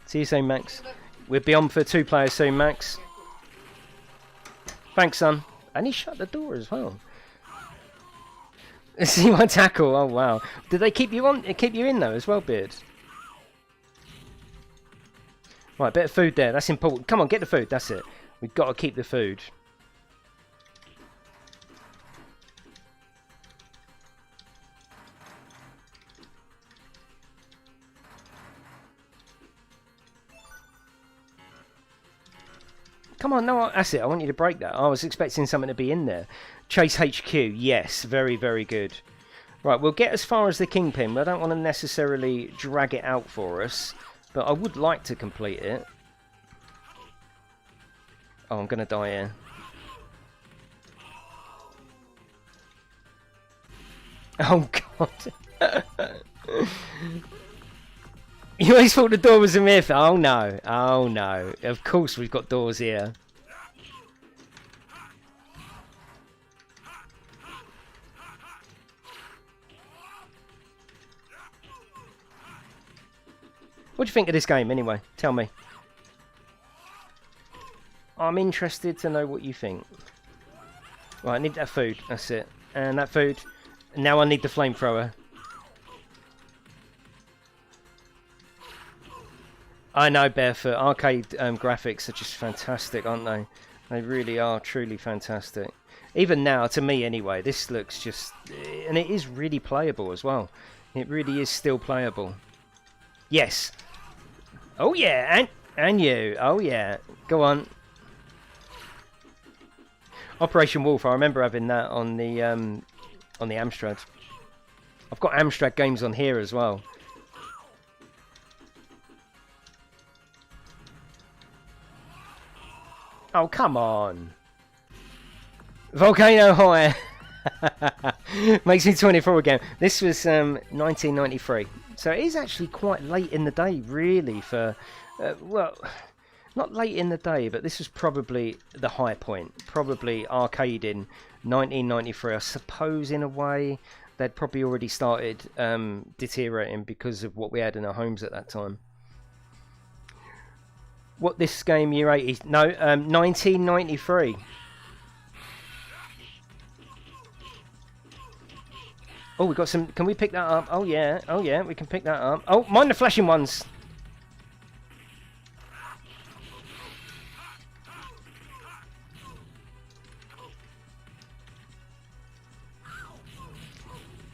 See you soon, Max. We'll be on for 2 players soon, Max. Thanks, son. And he shut the door as well. See my tackle. Oh wow. Did they keep you on? Keep you in though as well, Beard. Right, bit of food there. That's important. Come on, get the food. That's it. We've got to keep the food. Come on, no, that's it. I want you to break that. I was expecting something to be in there. Chase HQ, yes, very, very good. Right, we'll get as far as the Kingpin, but I don't want to necessarily drag it out for us. But I would like to complete it. Oh, I'm going to die here. Oh, God. You always thought the door was a myth. Oh, no. Oh, no. Of course we've got doors here. What do you think of this game, anyway? Tell me. I'm interested to know what you think. Right, I need that food. That's it. And that food. Now I need the flamethrower. I know, Barefoot. Arcade graphics are just fantastic, aren't they? They really are truly fantastic. Even now, to me anyway, this looks just... And it is really playable as well. It really is still playable. Yes. Oh yeah, and you. Oh yeah. Go on. Operation Wolf. I remember having that on the Amstrad. I've got Amstrad games on here as well. Oh come on. Volcano High. Makes me 24 again. This was 1993. So it is actually quite late in the day, really, for... well, not late in the day, but this was probably the high point. Probably arcade in 1993. I suppose, in a way, they'd probably already started deteriorating because of what we had in our homes at that time. What, this game, year 80? No, 1993. Oh, we got some... Can we pick that up? Oh, yeah. Oh, yeah. We can pick that up. Oh, mind the flashing ones.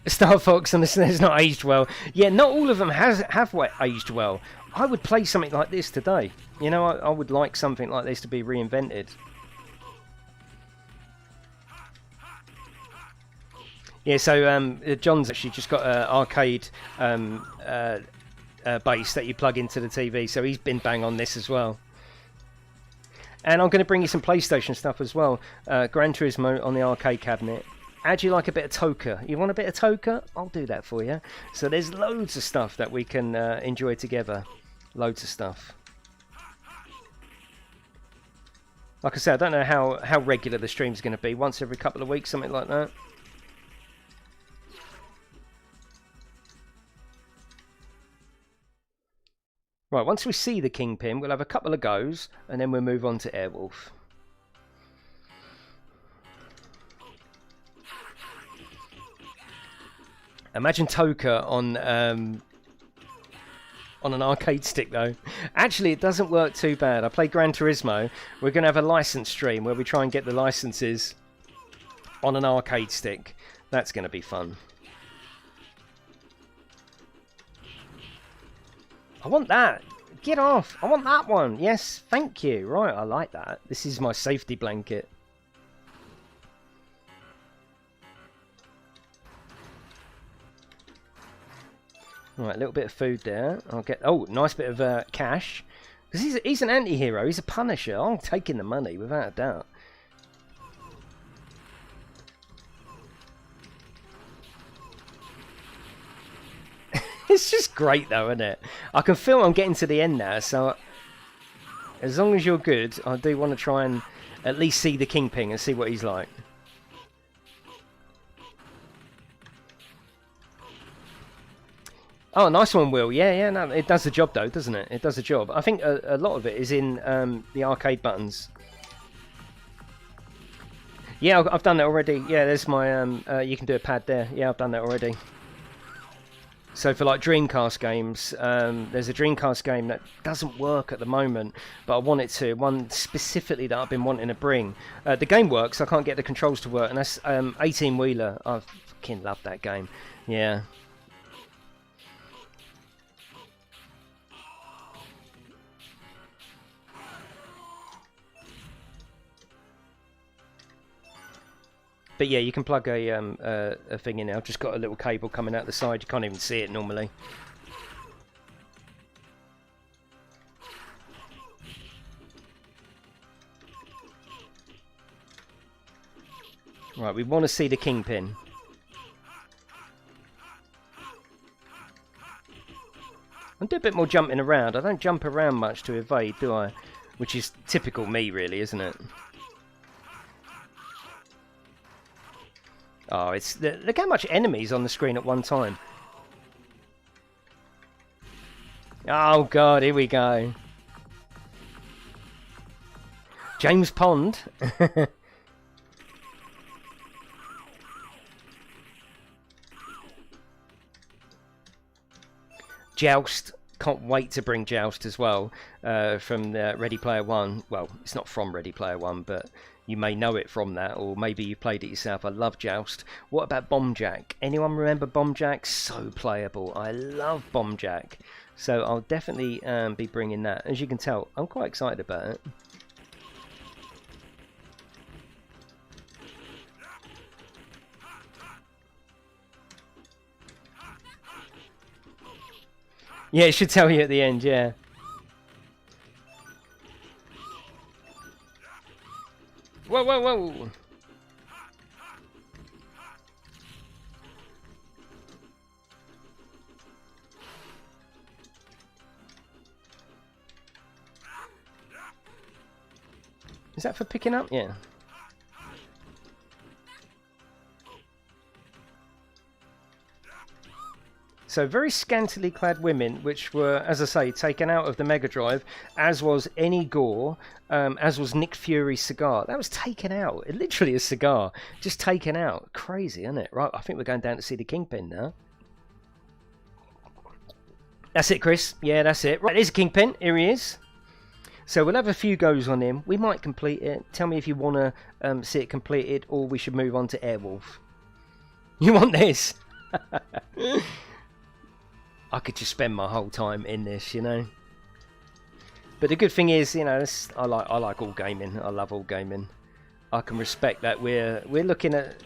Star Fox on the SNES not aged well. Yeah, not all of them have aged well. I would play something like this today. You know, I would like something like this to be reinvented. Yeah, so John's actually just got an arcade base that you plug into the TV, so he's been bang on this as well. And I'm going to bring you some PlayStation stuff as well. Gran Turismo on the arcade cabinet. How'd you like a bit of Toka? You want a bit of Toka? I'll do that for you. So there's loads of stuff that we can enjoy together. Loads of stuff. Like I said, I don't know how regular the stream's going to be. Once every couple of weeks, something like that. Right, once we see the Kingpin, we'll have a couple of goes, and then we'll move on to Airwolf. Imagine Toka on an arcade stick, though. Actually, it doesn't work too bad. I play Gran Turismo. We're going to have a license stream where we try and get the licenses on an arcade stick. That's going to be fun. I want that. Get off. I want that one. Yes, thank you. Right, I like that. This is my safety blanket. Right, a little bit of food there. I'll get... Oh, nice bit of cash. Because he's an anti-hero. He's a punisher. I'm taking the money, without a doubt. It's just great though, isn't it? I can feel I'm getting to the end now, so as long as you're good, I do want to try and at least see the Kingpin and see what he's like. Oh, nice one, Will. Yeah, no, it does the job though, doesn't it? It does the job. I think a lot of it is in the arcade buttons. Yeah, I've done that already. Yeah, there's my, you can do a pad there. Yeah, I've done that already. So for like Dreamcast games, there's a Dreamcast game that doesn't work at the moment, but I want it to. One specifically that I've been wanting to bring. The game works, I can't get the controls to work, and that's 18 Wheeler. I fucking love that game. Yeah. But yeah, you can plug a thing in. I've just got a little cable coming out the side. You can't even see it normally. Right, we want to see the kingpin. I do a bit more jumping around. I don't jump around much to evade, do I? Which is typical me, really, isn't it? Oh, it's look how much enemies on the screen at one time. Oh God, here we go. James Pond. Joust. Can't wait to bring Joust as well from Ready Player One. Well, it's not from Ready Player One, but you may know it from that, or maybe you played it yourself. I love Joust. What about Bomb Jack? Anyone remember Bomb Jack? So playable. I love Bomb Jack. So I'll definitely be bringing that. As you can tell, I'm quite excited about it. Yeah, it should tell you at the end, yeah. Whoa, whoa, whoa! Is that for picking up? Yeah. So very scantily clad women, which were, as I say, taken out of the Mega Drive, as was any gore, as was Nick Fury's cigar. That was taken out. Literally a cigar. Just taken out. Crazy, isn't it? Right, I think we're going down to see the Kingpin now. That's it, Chris. Yeah, that's it. Right, there's a Kingpin. Here he is. So we'll have a few goes on him. We might complete it. Tell me if you want to see it completed, or we should move on to Airwolf. You want this? I could just spend my whole time in this, you know. But the good thing is, you know, I like all gaming. I love all gaming. I can respect that we're looking at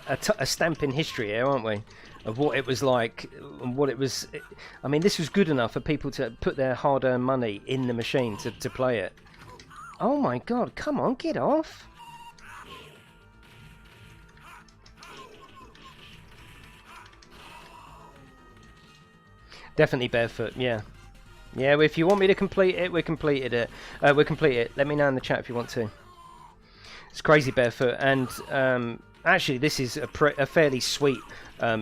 a stamp in history here, aren't we? Of what it was like and what it was. I mean, this was good enough for people to put their hard-earned money in the machine to play it. Oh my God! Come on, get off! Definitely barefoot, yeah. Yeah, if you want me to complete it, we'll complete it. Let me know in the chat if you want to. It's crazy barefoot, and actually this is a fairly sweet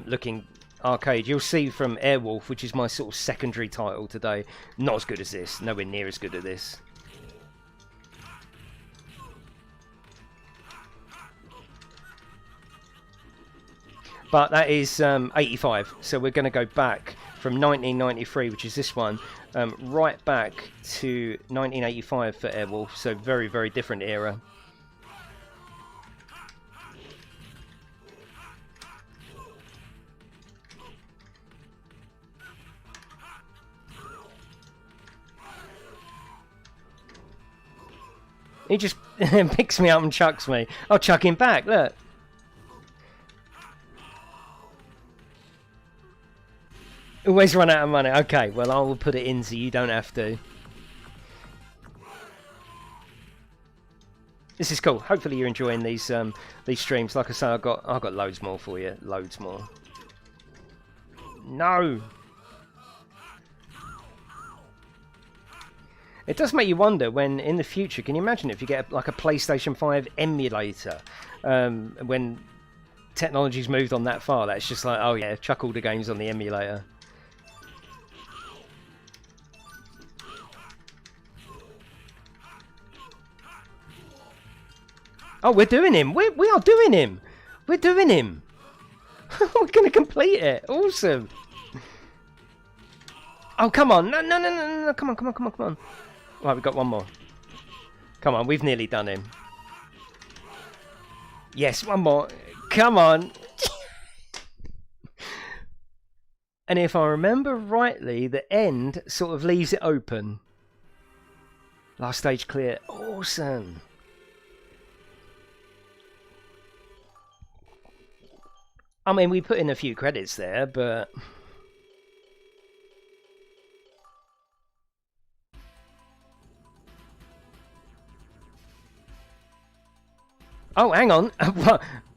looking arcade. You'll see from Airwolf, which is my sort of secondary title today, not as good as this, nowhere near as good as this. But that is 85, so we're going to go back from 1993, which is this one, right back to 1985 for Airwolf, so very, very different era. He just picks me up and chucks me. I'll chuck him back, look. Always run out of money. Okay, well, I will put it in so you don't have to. This is cool. Hopefully you're enjoying these streams. Like I say, I've got loads more for you. Loads more. No! It does make you wonder when, in the future, can you imagine if you get like a PlayStation 5 emulator? When technology's moved on that far, that's just like, oh yeah, chuck all the games on the emulator. Oh, we're doing him. We are doing him. We're doing him. We're going to complete it. Awesome. Oh, come on. No. Come on. Right, we've got one more. Come on, we've nearly done him. Yes, one more. Come on. And if I remember rightly, the end sort of leaves it open. Last stage clear. Awesome. I mean, we put in a few credits there, but... Oh, hang on.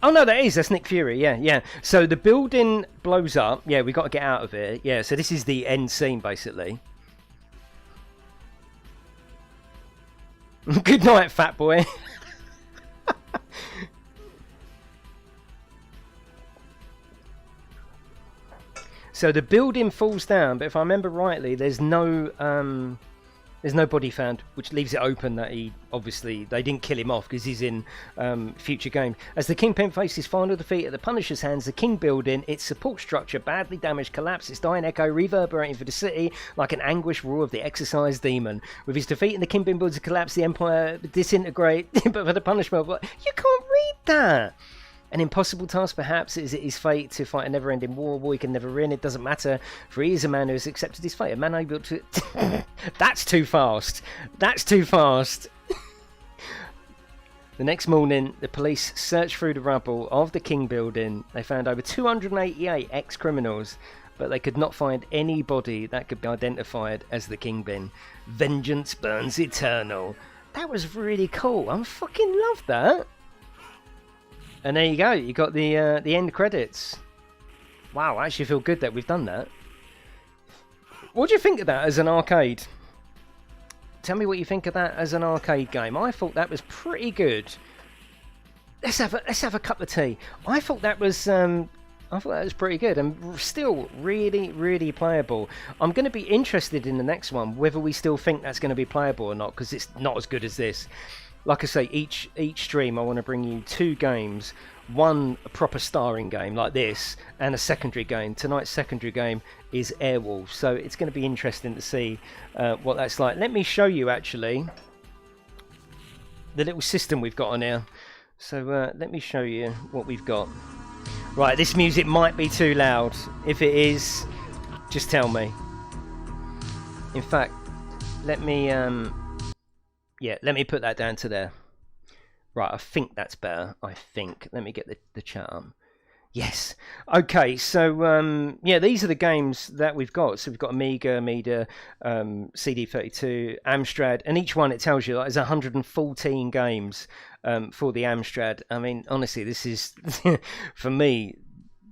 Oh, no, that's Nick Fury. Yeah. So the building blows up. Yeah, we got to get out of it. Yeah, so this is the end scene, basically. Good night, fat boy. So the building falls down, but if I remember rightly, there's no body found, which leaves it open that they didn't kill him off because he's in future game. As the Kingpin faces final defeat at the Punisher's hands, the King building, its support structure badly damaged, collapsed, its dying echo reverberating through the city like an anguished roar of the exorcised demon. With his defeat and the Kingpin building collapse, the Empire disintegrate, but for the Punishment, you can't read that! An impossible task, perhaps. Is it his fate to fight a never-ending war he can never win? It doesn't matter, for he is a man who has accepted his fate. A man able to... That's too fast. That's too fast. The next morning, the police searched through the rubble of the King building. They found over 288 ex-criminals, but they could not find any body that could be identified as the Kingpin. Vengeance burns eternal. That was really cool. I fucking love that. And there you go, you got the end credits. Wow, I actually feel good that we've done that. What do you think of that as an arcade? Tell me what you think of that as an arcade game. I thought that was pretty good. Let's have a cup of tea. I thought that was pretty good and still really, really playable. I'm going to be interested in the next one, whether we still think that's going to be playable or not, because it's not as good as this. Like I say, each stream I want to bring you 2 games, one a proper starring game like this, and a secondary game. Tonight's secondary game is Airwolf, so it's going to be interesting to see what that's like. Let me show you actually the little system we've got on here. So let me show you what we've got. Right, this music might be too loud. If it is, just tell me. In fact, let me put that down to there. Right, I think that's better. I think. Let me get the chat up. Yes. Okay, so yeah, these are the games that we've got. So we've got Amiga, CD32, Amstrad, and each one it tells you like there's 114 games for the Amstrad. I mean, honestly, this is for me.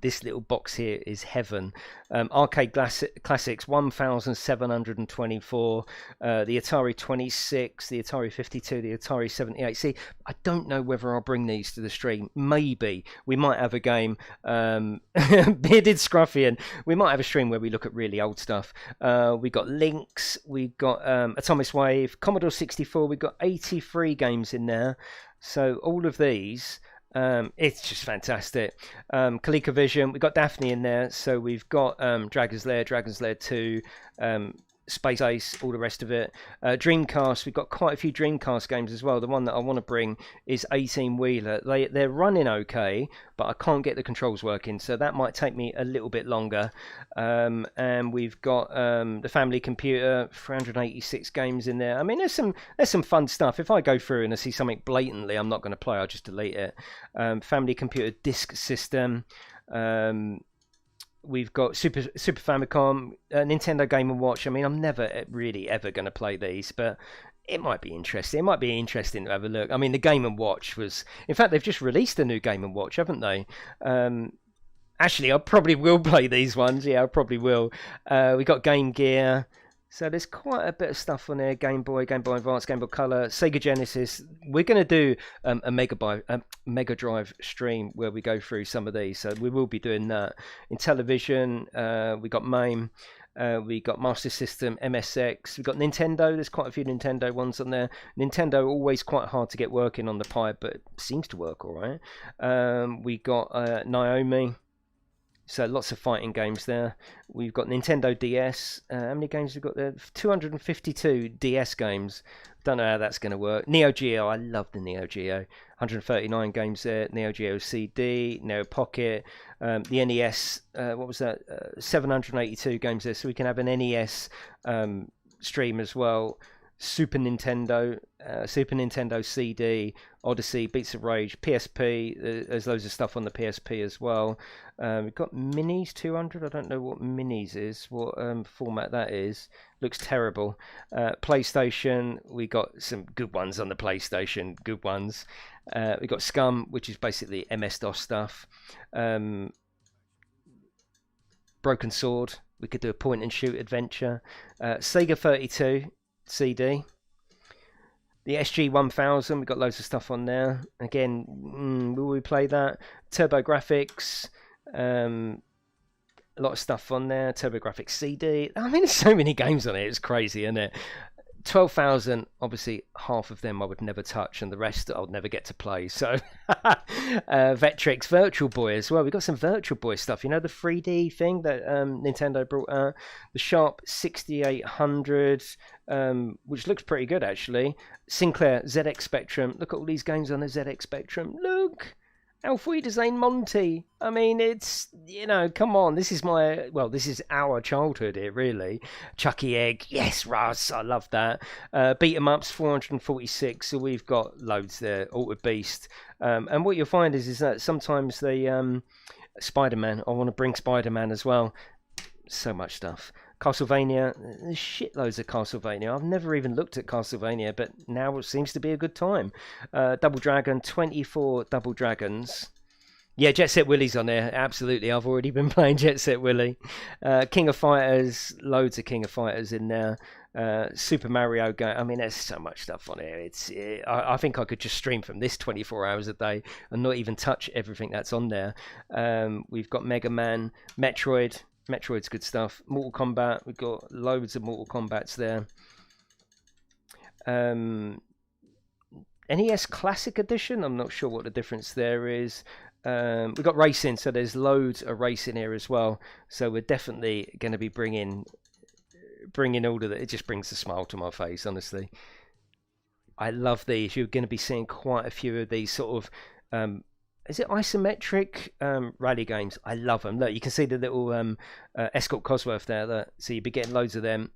This little box here is heaven. Arcade Classics 1724, the Atari 26, the Atari 52, the Atari 78. See, I don't know whether I'll bring these to the stream. Maybe we might have a game. Bearded Scruffian. We might have a stream where we look at really old stuff. We got Lynx. We got Atomic Wave, Commodore 64. We've got 83 games in there. So all of these. It's just fantastic. ColecoVision, we've got Daphne in there, so we've got Dragon's Lair 2, Space Ace, all the rest of it. Dreamcast, we've got quite a few Dreamcast games as well. The one that I want to bring is 18 Wheeler. They're running okay, but I can't get the controls working, so that might take me a little bit longer. And we've got the Family Computer, 386 games in there. I mean, there's some fun stuff. If I go through and I see something blatantly I'm not going to play, I'll just delete it. Family Computer Disk System. We've got Super Famicom, Nintendo Game & Watch. I mean, I'm never really ever going to play these, but it might be interesting. It might be interesting to have a look. I mean, the Game & Watch was... In fact, they've just released a new Game & Watch, haven't they? Actually, I probably will play these ones. Yeah, I probably will. We got Game Gear. So there's quite a bit of stuff on there. Game Boy Advance, Game Boy Color, Sega Genesis. We're going to do a Mega Drive stream where we go through some of these. So we will be doing that. In television, we got MAME. We got Master System, MSX. We got Nintendo. There's quite a few Nintendo ones on there. Nintendo always quite hard to get working on the Pi, but it seems to work all right. We got Naomi. So lots of fighting games there. We've got Nintendo DS. How many games we've got there? 252 DS games. Don't know how that's going to work. Neo Geo. I love the Neo Geo. 139 games there. Neo Geo CD, Neo Pocket. The NES. What was that? 782 games there. So we can have an NES stream as well. Super Nintendo CD, Odyssey, Beats of Rage, PSP. There's loads of stuff on the PSP as well. We've got Minis 200. I don't know what Minis is, what format that is. Looks terrible. PlayStation. We got some good ones on the PlayStation. Good ones. We got Scum, which is basically MS-DOS stuff. Broken Sword. We could do a point and shoot adventure. Sega 32 CD. The SG-1000, we've got loads of stuff on there. Again, will we play that? TurboGrafx, a lot of stuff on there. TurboGrafx CD. I mean, there's so many games on it. It's crazy, isn't it? 12,000, obviously half of them I would never touch and the rest I'll never get to play. So Vectrex Virtual Boy as well. We've got some Virtual Boy stuff, you know, the 3D thing that Nintendo brought out. The Sharp 6800, which looks pretty good actually. Sinclair ZX Spectrum. Look at all these games on the ZX Spectrum. Look, Auf Wiedersehen Monty. I mean, it's, you know, come on. This is this is our childhood here, really. Chucky Egg. Yes, Russ. I love that. Beat 'em ups, 446. So we've got loads there. Altered Beast. And what you'll find is that sometimes they, Spider-Man. I want to bring Spider-Man as well. So much stuff. Castlevania, there's shitloads of Castlevania. I've never even looked at Castlevania, but now it seems to be a good time. Double Dragon, 24 Double Dragons. Yeah, Jet Set Willy's on there, absolutely. I've already been playing Jet Set Willy. King of Fighters, loads of King of Fighters in there. Super Mario game. I mean, there's so much stuff on here. I think I could just stream from this 24 hours a day and not even touch everything that's on there. We've got Mega Man, Metroid. Metroid's good stuff. Mortal Kombat, we've got loads of Mortal Kombats there. NES Classic Edition, I'm not sure what the difference there is. We've got racing, so there's loads of racing here as well. So we're definitely going to be bringing all of that. It just brings a smile to my face, honestly. I love these. You're going to be seeing quite a few of these sort of... is it isometric rally games? I love them. Look, you can see the little Escort Cosworth there. Look. So you'll be getting loads of them.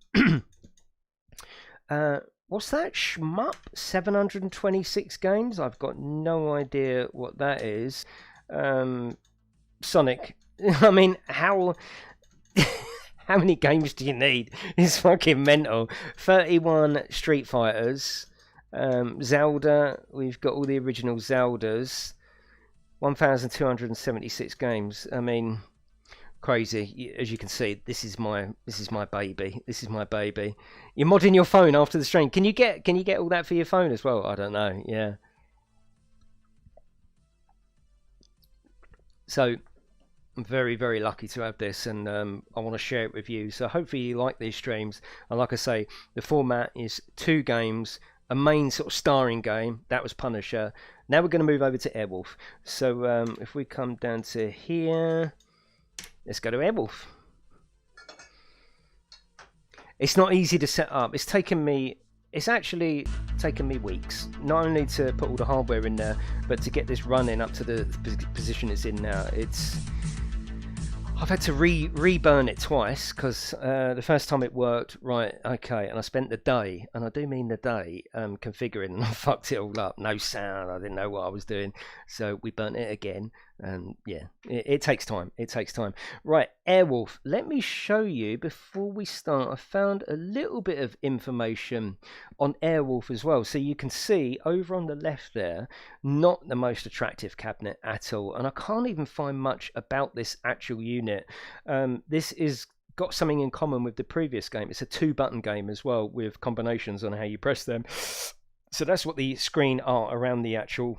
What's that? Shmup? 726 games? I've got no idea what that is. Sonic. I mean, how many games do you need? It's fucking mental. 31 Street Fighters. Zelda. We've got all the original Zeldas. 1,276 games. I mean, crazy. As you can see, this is my baby. This is my baby. You're modding your phone after the stream. Can you get all that for your phone as well? I don't know. Yeah. So I'm very, very lucky to have this, and I want to share it with you. So hopefully you like these streams. And like I say, the format is 2 games. A main sort of starring game, that was Punisher. Now we're going to move over to Airwolf. So if we come down to here, let's go to Airwolf. It's not easy to set up. It's actually taken me weeks, not only to put all the hardware in there, but to get this running up to the position it's in now. I've had to re-burn it twice, because the first time it worked, right, okay, and I spent the day, and I do mean the day, configuring, and I fucked it all up. No sound, I didn't know what I was doing, so we burnt it again, and yeah, it takes time, Right, Airwolf, let me show you, before we start, I found a little bit of information on Airwolf as well, so you can see, over on the left there, not the most attractive cabinet at all, and I can't even find much about this actual unit. This is got something in common with the previous game. It's a 2-button game as well, with combinations on how you press them. So that's what the screen around the actual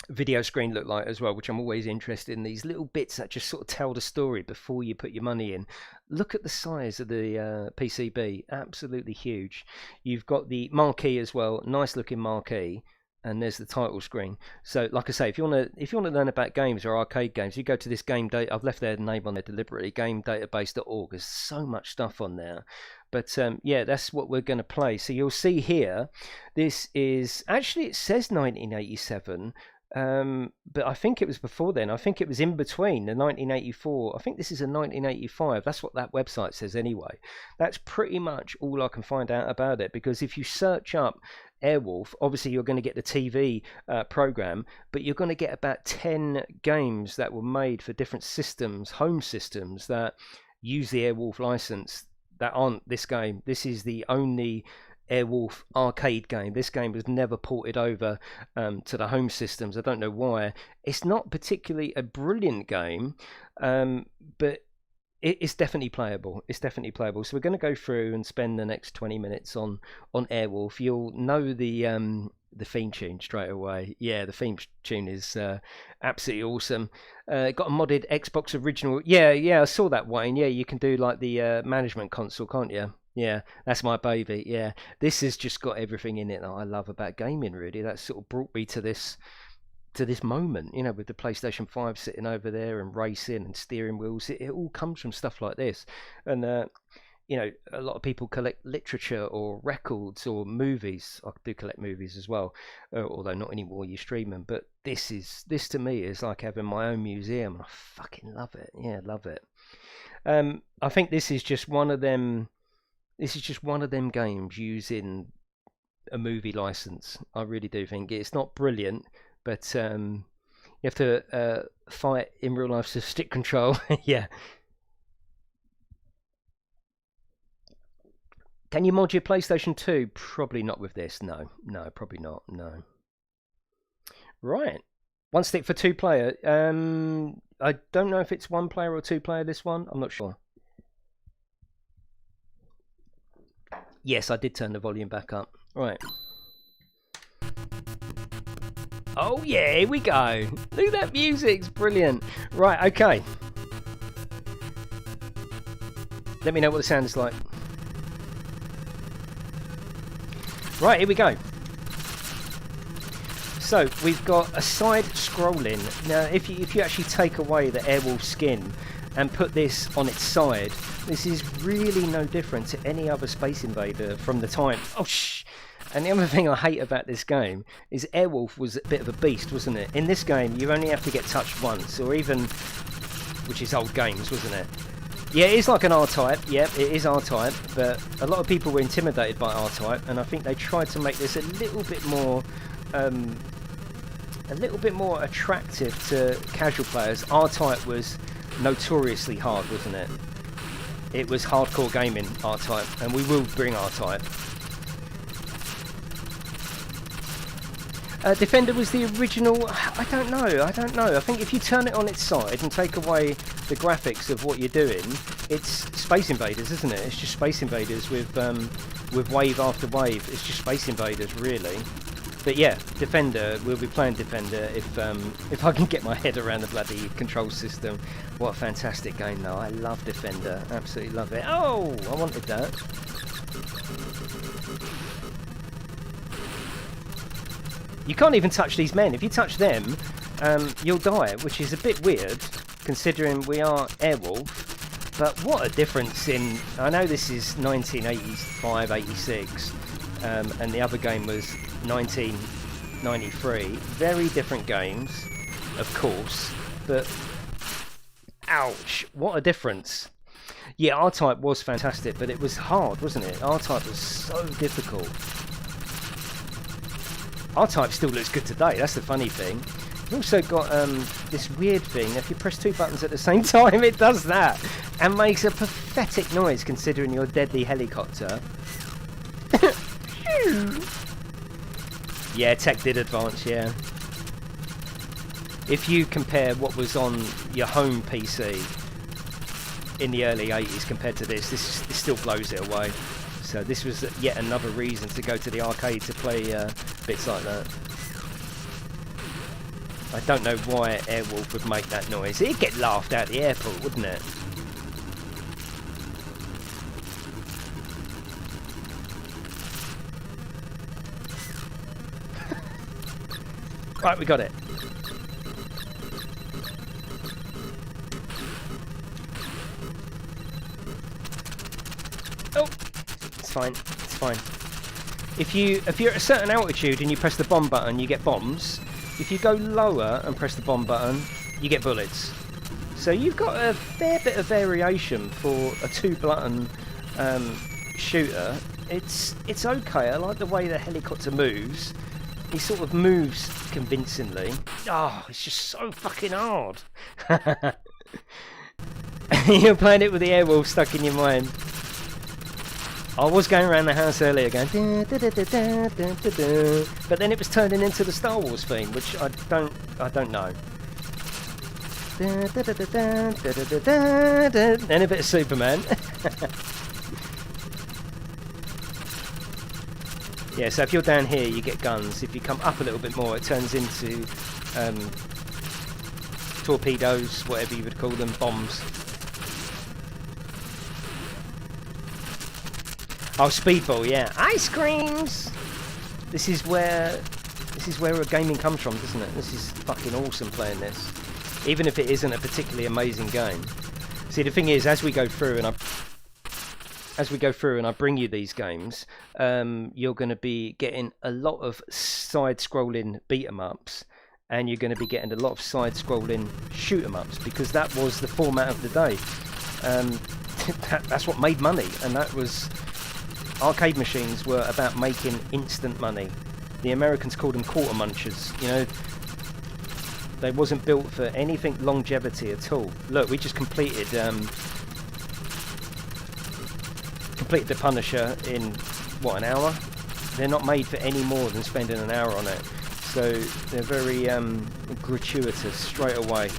video screen look like as well, which I'm always interested in, these little bits that just sort of tell the story before you put your money in. Look at the size of the PCB, absolutely huge. You've got the marquee as well, nice looking marquee, and there's the title screen. So like I say, if you want to learn about games or arcade games, you go to this game data. I've left their name on there deliberately, gamedatabase.org. There's so much stuff on there. But yeah, that's what we're going to play. So you'll see here, this is actually, it says 1987, But I think it was before then. I think it was in between the 1984. I think this is a 1985. That's what that website says anyway. That's pretty much all I can find out about it, because if you search up Airwolf, obviously you're going to get the TV program, but you're going to get about 10 games that were made for different systems, home systems, that use the Airwolf license that aren't this game. This is the only Airwolf arcade game. This game was never ported over to the home systems. I don't know why. It's not particularly a brilliant game, but it's definitely playable. It's definitely playable. So we're going to go through and spend the next 20 minutes on Airwolf. You'll know the theme tune straight away. Yeah, the theme tune is absolutely awesome. Got a modded Xbox original. Yeah, I saw that, Wayne. Yeah, you can do like the management console, can't you? Yeah, that's my baby. Yeah, this has just got everything in it that I love about gaming, really. That sort of brought me to this moment, you know, with the PlayStation 5 sitting over there and racing and steering wheels. It all comes from stuff like this. And you know, a lot of people collect literature or records or movies. I do collect movies as well, although not anymore, you stream them. But this to me is like having my own museum, and I fucking love it. Yeah, love it. I think this is just one of them. This is just one of them games using a movie license. I really do think it's not brilliant, but you have to fight in real life with stick control. Yeah. Can you mod your PlayStation 2? Probably not with this. No, probably not. No. Right. One stick for 2 player. I don't know if it's 1 player or 2 player, this one. I'm not sure. Yes, I did turn the volume back up. Right. Oh yeah, here we go. Look at that music, it's brilliant. Right, okay. Let me know what the sound is like. Right, here we go. So we've got a side scrolling. Now, if you actually take away the Airwolf skin and put this on its side, this is really no different to any other Space Invader from the time. Oh shh! And the other thing I hate about this game is Airwolf was a bit of a beast, wasn't it? In this game, you only have to get touched once, or even, which is old games, wasn't it? Yeah, it is like an R-Type. Yep, it is R-Type, but a lot of people were intimidated by R-Type, and I think they tried to make this a little bit more attractive to casual players. R-Type was notoriously hard, wasn't it? It was hardcore gaming, R-Type, and we will bring R-Type. Defender was the original. I don't know. I think if you turn it on its side and take away the graphics of what you're doing, it's Space Invaders, isn't it? It's just Space Invaders with wave after wave. It's just Space Invaders, really. But yeah, Defender. We'll be playing Defender if I can get my head around the bloody control system. What a fantastic game, though. I love Defender. Absolutely love it. Oh, I wanted that. You can't even touch these men. If you touch them, you'll die, which is a bit weird, considering we are Airwolf. But what a difference in... I know this is 1985, 86, and the other game was 1993. Very different games, of course, but... Ouch! What a difference. Yeah, R-Type was fantastic, but it was hard, wasn't it? R-Type was so difficult. R-Type still looks good today, that's the funny thing. You've also got this weird thing, if you press 2 buttons at the same time, it does that, and makes a pathetic noise considering your deadly helicopter. Yeah, tech did advance, yeah. If you compare what was on your home PC in the early 80s compared to this still blows it away. So this was yet another reason to go to the arcade to play bits like that. I don't know why Airwolf would make that noise. It'd get laughed out the airport, wouldn't it? Right, we got it. Oh, it's fine. It's fine. If you're at a certain altitude and you press the bomb button, you get bombs. if you go lower and press the bomb button, you get bullets. So you've got a fair bit of variation for a 2-button shooter. It's okay. I like the way the helicopter moves. He sort of moves convincingly. Oh, it's just so fucking hard. You're playing it with the Airwolf stuck in your mind. I was going around the house earlier going da, da, da, da, da, da, da, da, but then it was turning into the Star Wars theme, which I don't know. Da, da, da, da, da, da, da, da, da. Then a bit of Superman. Yeah, so if you're down here, you get guns. If you come up a little bit more, it turns into torpedoes, whatever you would call them, bombs. Oh, speedball, yeah. Ice creams! This is where gaming comes from, doesn't it? This is fucking awesome playing this. Even if it isn't a particularly amazing game. See, the thing is, as we go through and I bring you these games, you're going to be getting a lot of side-scrolling beat-em-ups, and you're going to be getting a lot of side-scrolling shoot-em-ups, because that was the format of the day. That's what made money, and that was... Arcade machines were about making instant money. The Americans called them quarter munchers. You know, they wasn't built for anything longevity at all. Look, we just completed the Punisher in what, an hour? They're not made for any more than spending an hour on it. So they're very gratuitous straight away.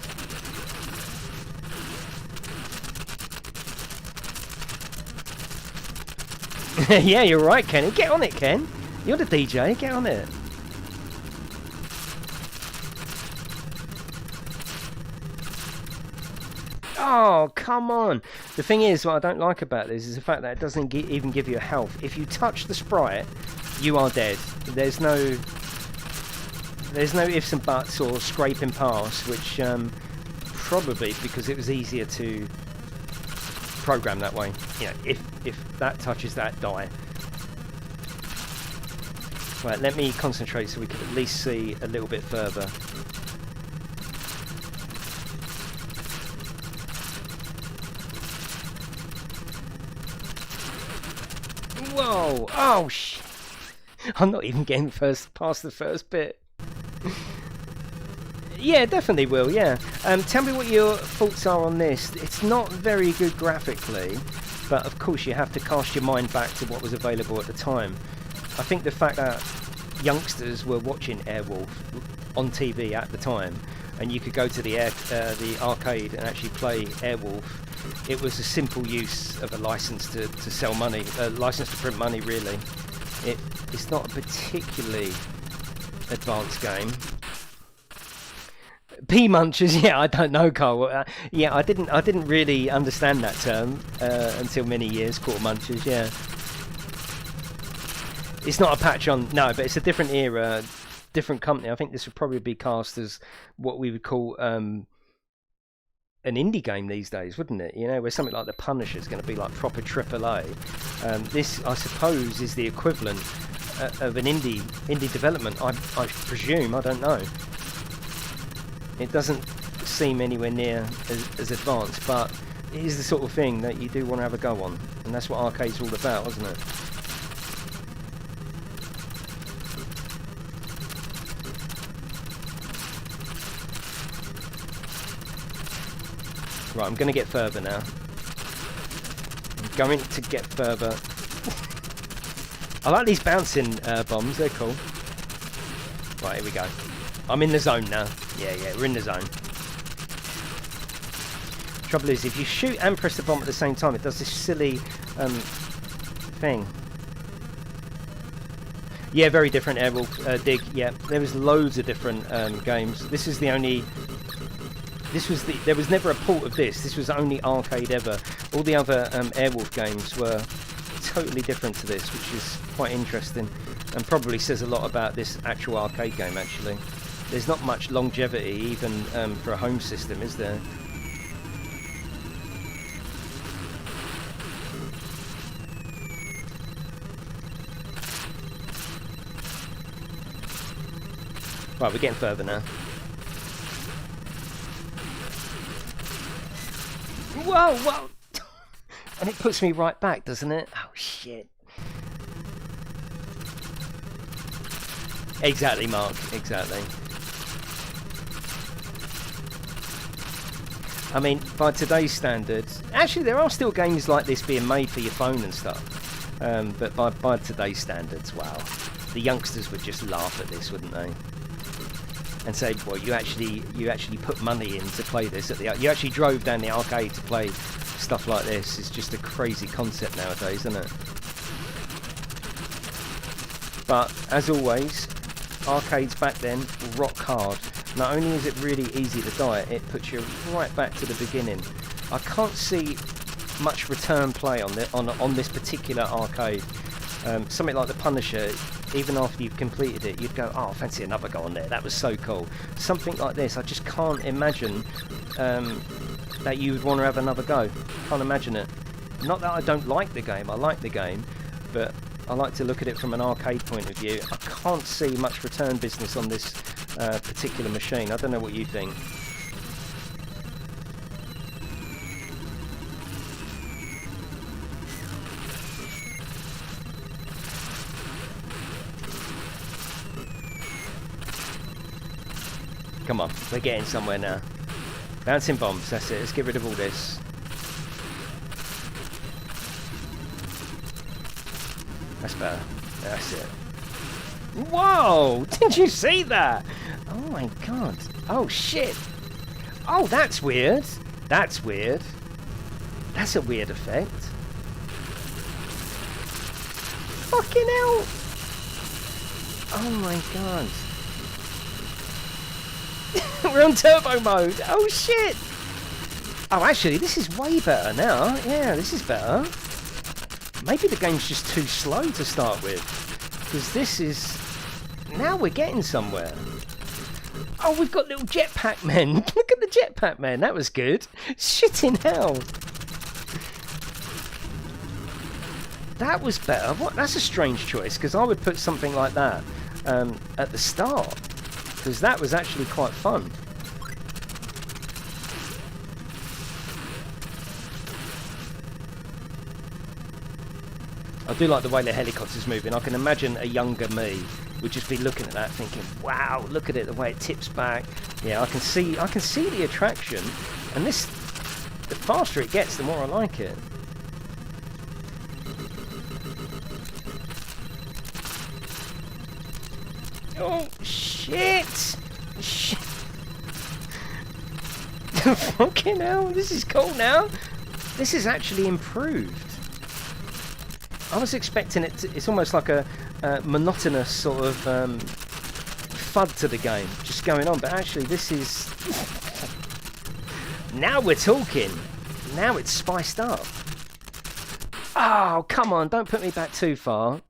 Yeah, you're right, Kenny. Get on it, Ken. You're the DJ. Get on it. Oh, come on. The thing is, what I don't like about this is the fact that it doesn't even give you a health. If you touch the sprite, you are dead. There's no ifs and buts or scraping past, which probably because it was easier to program that way. You know, if that touches that, die. Right, let me concentrate so we can at least see a little bit further. Whoa! Oh shit! I'm not even getting past the first bit. Yeah, definitely will, yeah. Tell me what your thoughts are on this. It's not very good graphically, but of course you have to cast your mind back to what was available at the time. I think the fact that youngsters were watching Airwolf on TV at the time, and you could go to the arcade and actually play Airwolf, it was a simple use of a license to sell money, a license to print money really. It's not a particularly advanced game. P-munchers, yeah, I don't know, Carl. Yeah, I didn't really understand that term until many years. Quarter munchers, yeah. It's not a patch on, no, but it's a different era, different company. I think this would probably be cast as what we would call an indie game these days, wouldn't it? You know, where something like The Punisher is going to be like proper AAA. This, I suppose, is the equivalent of an indie development. I presume. I don't know. It doesn't seem anywhere near as advanced, but it is the sort of thing that you do want to have a go on, and that's what arcade's all about, isn't it? Right, I'm going to get further now. I'm going to get further. I like these bouncing bombs, they're cool. Right, here we go. I'm in the zone now. Yeah, we're in the zone. Trouble is, if you shoot and press the bomb at the same time, it does this silly thing. Yeah, very different Airwolf dig. Yeah, there was loads of different games. This is the only. There was never a port of this. This was only arcade ever. All the other Airwolf games were totally different to this, which is quite interesting, and probably says a lot about this actual arcade game. Actually, there's not much longevity even for a home system, is there? Right, we're getting further now. Whoa, whoa! And it puts me right back, doesn't it? Oh, shit. Exactly, Mark. Exactly. I mean, by today's standards... Actually, there are still games like this being made for your phone and stuff. But by today's standards, wow. The youngsters would just laugh at this, wouldn't they? And say, well, you actually put money in to play this. You actually drove down the arcade to play stuff like this. It's just a crazy concept nowadays, isn't it? But, as always, arcades back then, rock hard. Not only is it really easy to die, it puts you right back to the beginning. I can't see much return play on this particular arcade. Something like the Punisher, even after you've completed it, you'd go, oh, fancy another go on there. That was so cool. Something like this, I just can't imagine that you would want to have another go. Can't imagine it. Not that I don't like the game. I like the game, but I like to look at it from an arcade point of view. I can't see much return business on this particular machine. I don't know what you think. Come on, we're getting somewhere now. Bouncing bombs, that's it. Let's get rid of all this. That's better. That's it. Whoa! Did you see that? Oh my god. Oh shit. Oh, that's weird. That's weird. That's a weird effect. Fucking hell. Oh my god. We're on turbo mode. Oh shit. Oh, actually, this is way better now. Yeah, this is better. Maybe the game's just too slow to start with. Because this is... Now we're getting somewhere. Oh, we've got little jetpack men. Look at the jetpack men. That was good. Shit in hell. That was better. What? That's a strange choice, because I would put something like that at the start. Because that was actually quite fun. I do like the way the helicopter's moving. I can imagine a younger me would just be looking at that thinking, wow, look at it, the way it tips back. Yeah, I can see the attraction, and this, the faster it gets, the more I like it. Oh shit! Shit! Fucking hell, this is cool now. This is actually improved. I was expecting it to, it's almost like a monotonous sort of FUD to the game, just going on, but actually this is... Now we're talking! Now it's spiced up. Oh, come on, don't put me back too far.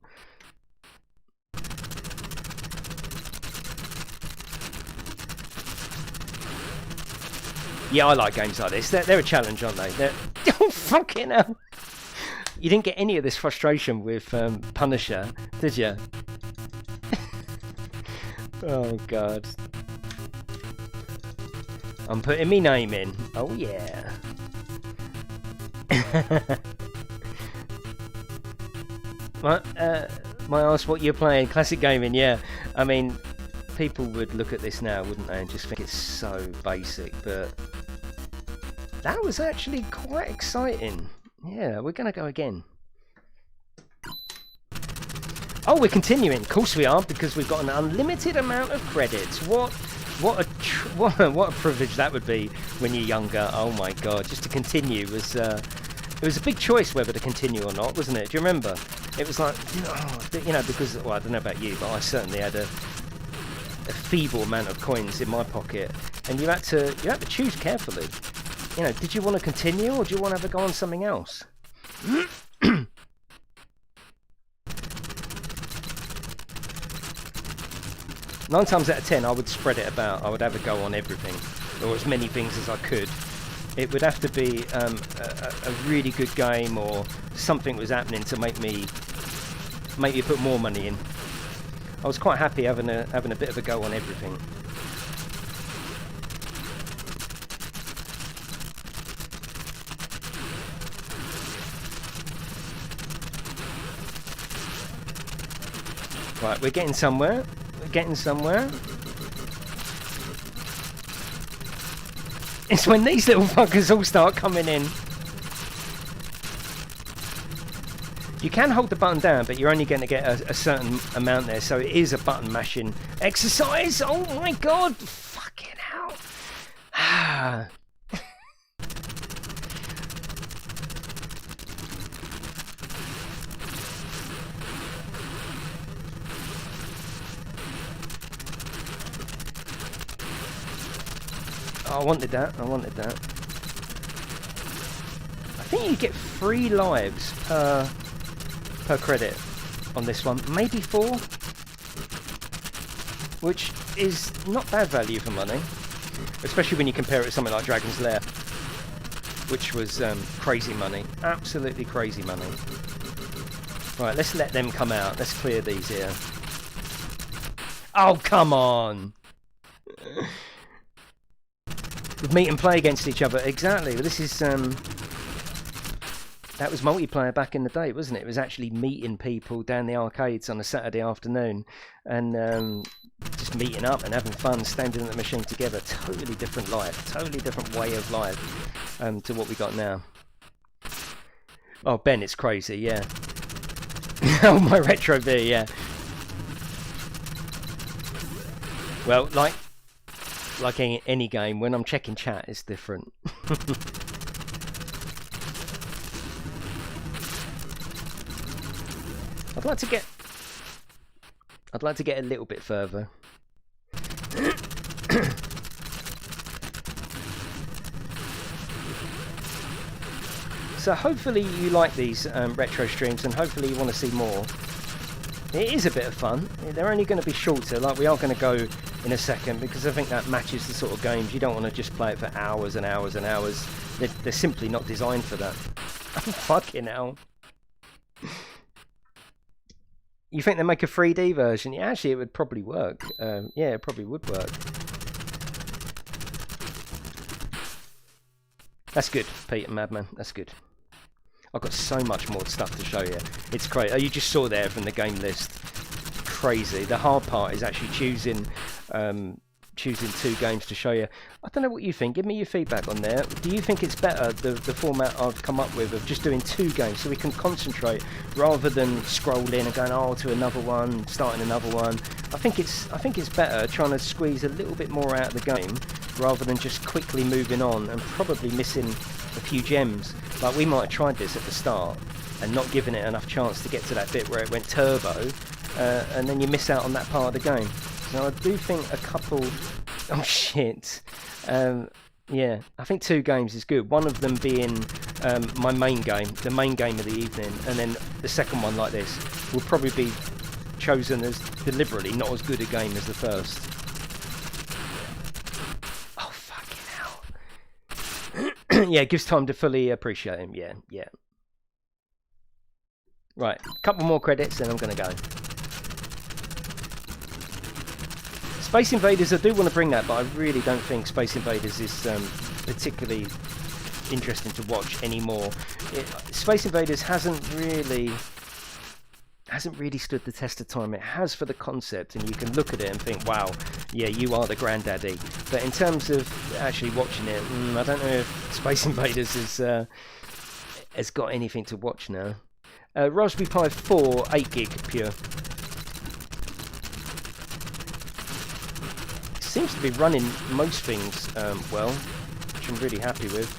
Yeah, I like games like this. They're a challenge, aren't they? Oh, fucking hell! You didn't get any of this frustration with Punisher, did you? Oh, God. I'm putting me name in. Oh, yeah. Might ask what you're playing. Classic gaming, yeah. I mean, people would look at this now, wouldn't they, and just think it's so basic, but that was actually quite exciting. Yeah, we're going to go again. Oh, we're continuing. Of course we are, because we've got an unlimited amount of credits. What a privilege that would be when you're younger. Oh my god, just to continue was it was a big choice whether to continue or not, wasn't it? Do you remember? It was like, you know, because, well, I don't know about you, but I certainly had a feeble amount of coins in my pocket, and you had to choose carefully. You know, did you want to continue, or do you want to have a go on something else? 9 times out of 10, I would spread it about. I would have a go on everything, or as many things as I could. It would have to be a really good game, or something was happening to make me put more money in. I was quite happy having a bit of a go on everything. Right, we're getting somewhere. We're getting somewhere. It's when these little fuckers all start coming in. You can hold the button down, but you're only going to get a certain amount there, so it is a button mashing exercise. Oh my god! Fucking hell! Oh, I wanted that. I wanted that. I think you get 3 lives per credit on this one, maybe 4, which is not bad value for money, especially when you compare it to something like Dragon's Lair, which was crazy money, absolutely crazy money. Right, let's let them come out. Let's clear these here. Oh, come on! Meet and play against each other, exactly. Well, this is that was multiplayer back in the day, wasn't it? It was actually meeting people down the arcades on a Saturday afternoon and just meeting up and having fun, standing at the machine together. Totally different life, totally different way of life to what we got now. Oh, Ben, it's crazy, yeah. Oh, my retro beer, yeah. Well, like any game, when I'm checking chat, it's different. I'd like to get a little bit further. So hopefully you like these retro streams, and hopefully you want to see more. It is a bit of fun. They're only going to be shorter, like we are going to go in a second, because I think that matches the sort of games you don't want to just play it for hours and hours and hours. They're simply not designed for that. Fucking hell. You think they make a 3D version? Yeah, actually, it would probably work. Yeah, it probably would work. That's good, Pete and Madman. That's good. I've got so much more stuff to show you. It's crazy. Oh, you just saw there from the game list. Crazy. The hard part is actually choosing 2 games to show you. I don't know what you think. Give me your feedback on there. Do you think it's better, the format I've come up with of just doing 2 games so we can concentrate rather than scrolling and going to another one, starting another one? I think it's better trying to squeeze a little bit more out of the game rather than just quickly moving on and probably missing a few gems. Like, we might have tried this at the start and not given it enough chance to get to that bit where it went turbo, and then you miss out on that part of the game. Now, I do think a couple... Oh, shit. Yeah, I think 2 games is good. One of them being my main game, the main game of the evening, and then the second one like this will probably be chosen as deliberately not as good a game as the first. Oh, fucking hell. Yeah, it gives time to fully appreciate him. Yeah, yeah. Right, a couple more credits, then I'm going to go. Space Invaders, I do want to bring that, but I really don't think Space Invaders is particularly interesting to watch anymore. Space Invaders hasn't really stood the test of time. It has for the concept, and you can look at it and think, wow, yeah, you are the granddaddy. But in terms of actually watching it, I don't know if Space Invaders has got anything to watch now. Raspberry Pi 4, 8 gig pure. Seems to be running most things well, which I'm really happy with.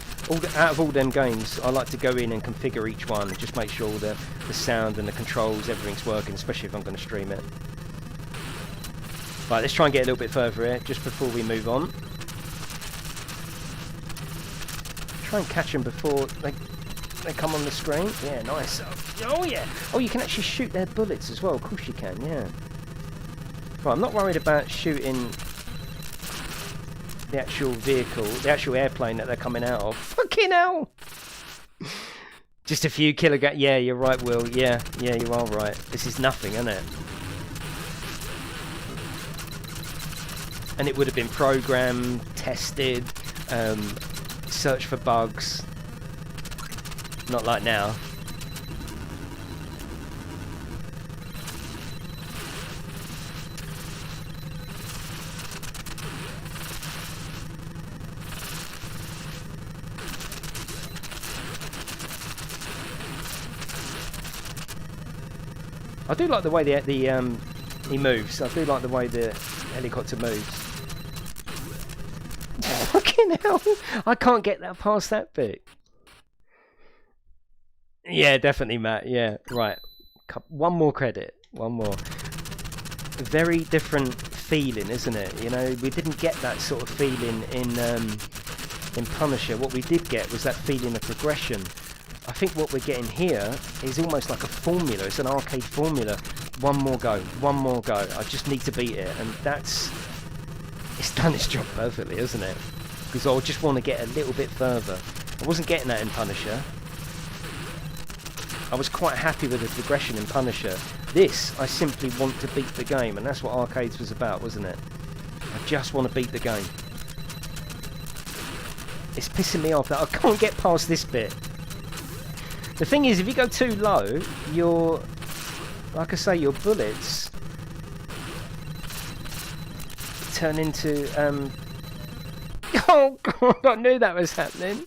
Out of all them games, I like to go in and configure each one and just make sure the sound and the controls, everything's working, especially if I'm going to stream it. Right, let's try and get a little bit further here, just before we move on. Try and catch them before they come on the screen. Yeah, nice. Oh yeah. Oh, you can actually shoot their bullets as well. Of course you can, yeah. Right, I'm not worried about shooting the actual vehicle, the actual airplane that they're coming out of. Fucking hell! Just a few kilograms. Yeah, you're right, Will. Yeah, you are right. This is nothing, isn't it? and it would have been programmed, tested, search for bugs. Not like now. I do like the way he moves. I do like the way the helicopter moves. Fucking hell! I can't get that past that bit. Yeah, definitely, Matt. Yeah, right. One more credit. One more. A very different feeling, isn't it? You know, we didn't get that sort of feeling in Punisher. What we did get was that feeling of progression. I think what we're getting here is almost like a formula. It's an arcade formula. One more go, one more go. I just need to beat it, and it's done its job perfectly, isn't it? Because I just want to get a little bit further. I wasn't getting that in Punisher. I was quite happy with the progression in Punisher. This, I simply want to beat the game, and that's what Arcades was about, wasn't it? I just want to beat the game. It's pissing me off that I can't get past this bit. The thing is, if you go too low, like I say, your bullets turn into, oh god, I knew that was happening.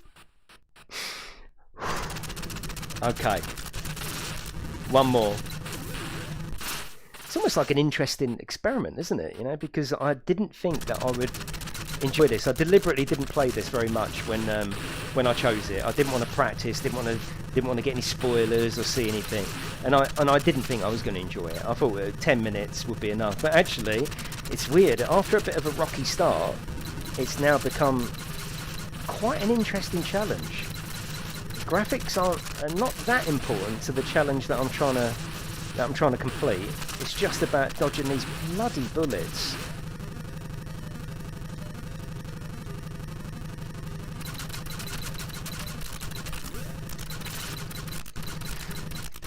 Okay. One more. It's almost like an interesting experiment, isn't it? You know, because I didn't think that I would enjoy this. I deliberately didn't play this very much when I chose it. I didn't want to practice, didn't want to get any spoilers or see anything, and I didn't think I was going to enjoy it. I thought 10 minutes would be enough, but actually it's weird. After a bit of a rocky start, it's now become quite an interesting challenge. Graphics are not that important to the challenge that I'm trying to complete. It's just about dodging these bloody bullets.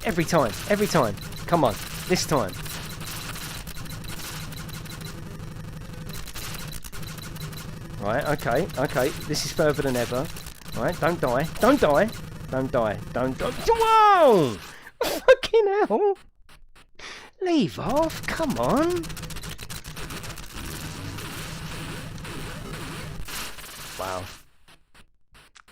Every time. Come on, this time. Right, okay. This is further than ever. Right, don't die. Whoa! Fucking hell! Leave off, come on. Wow.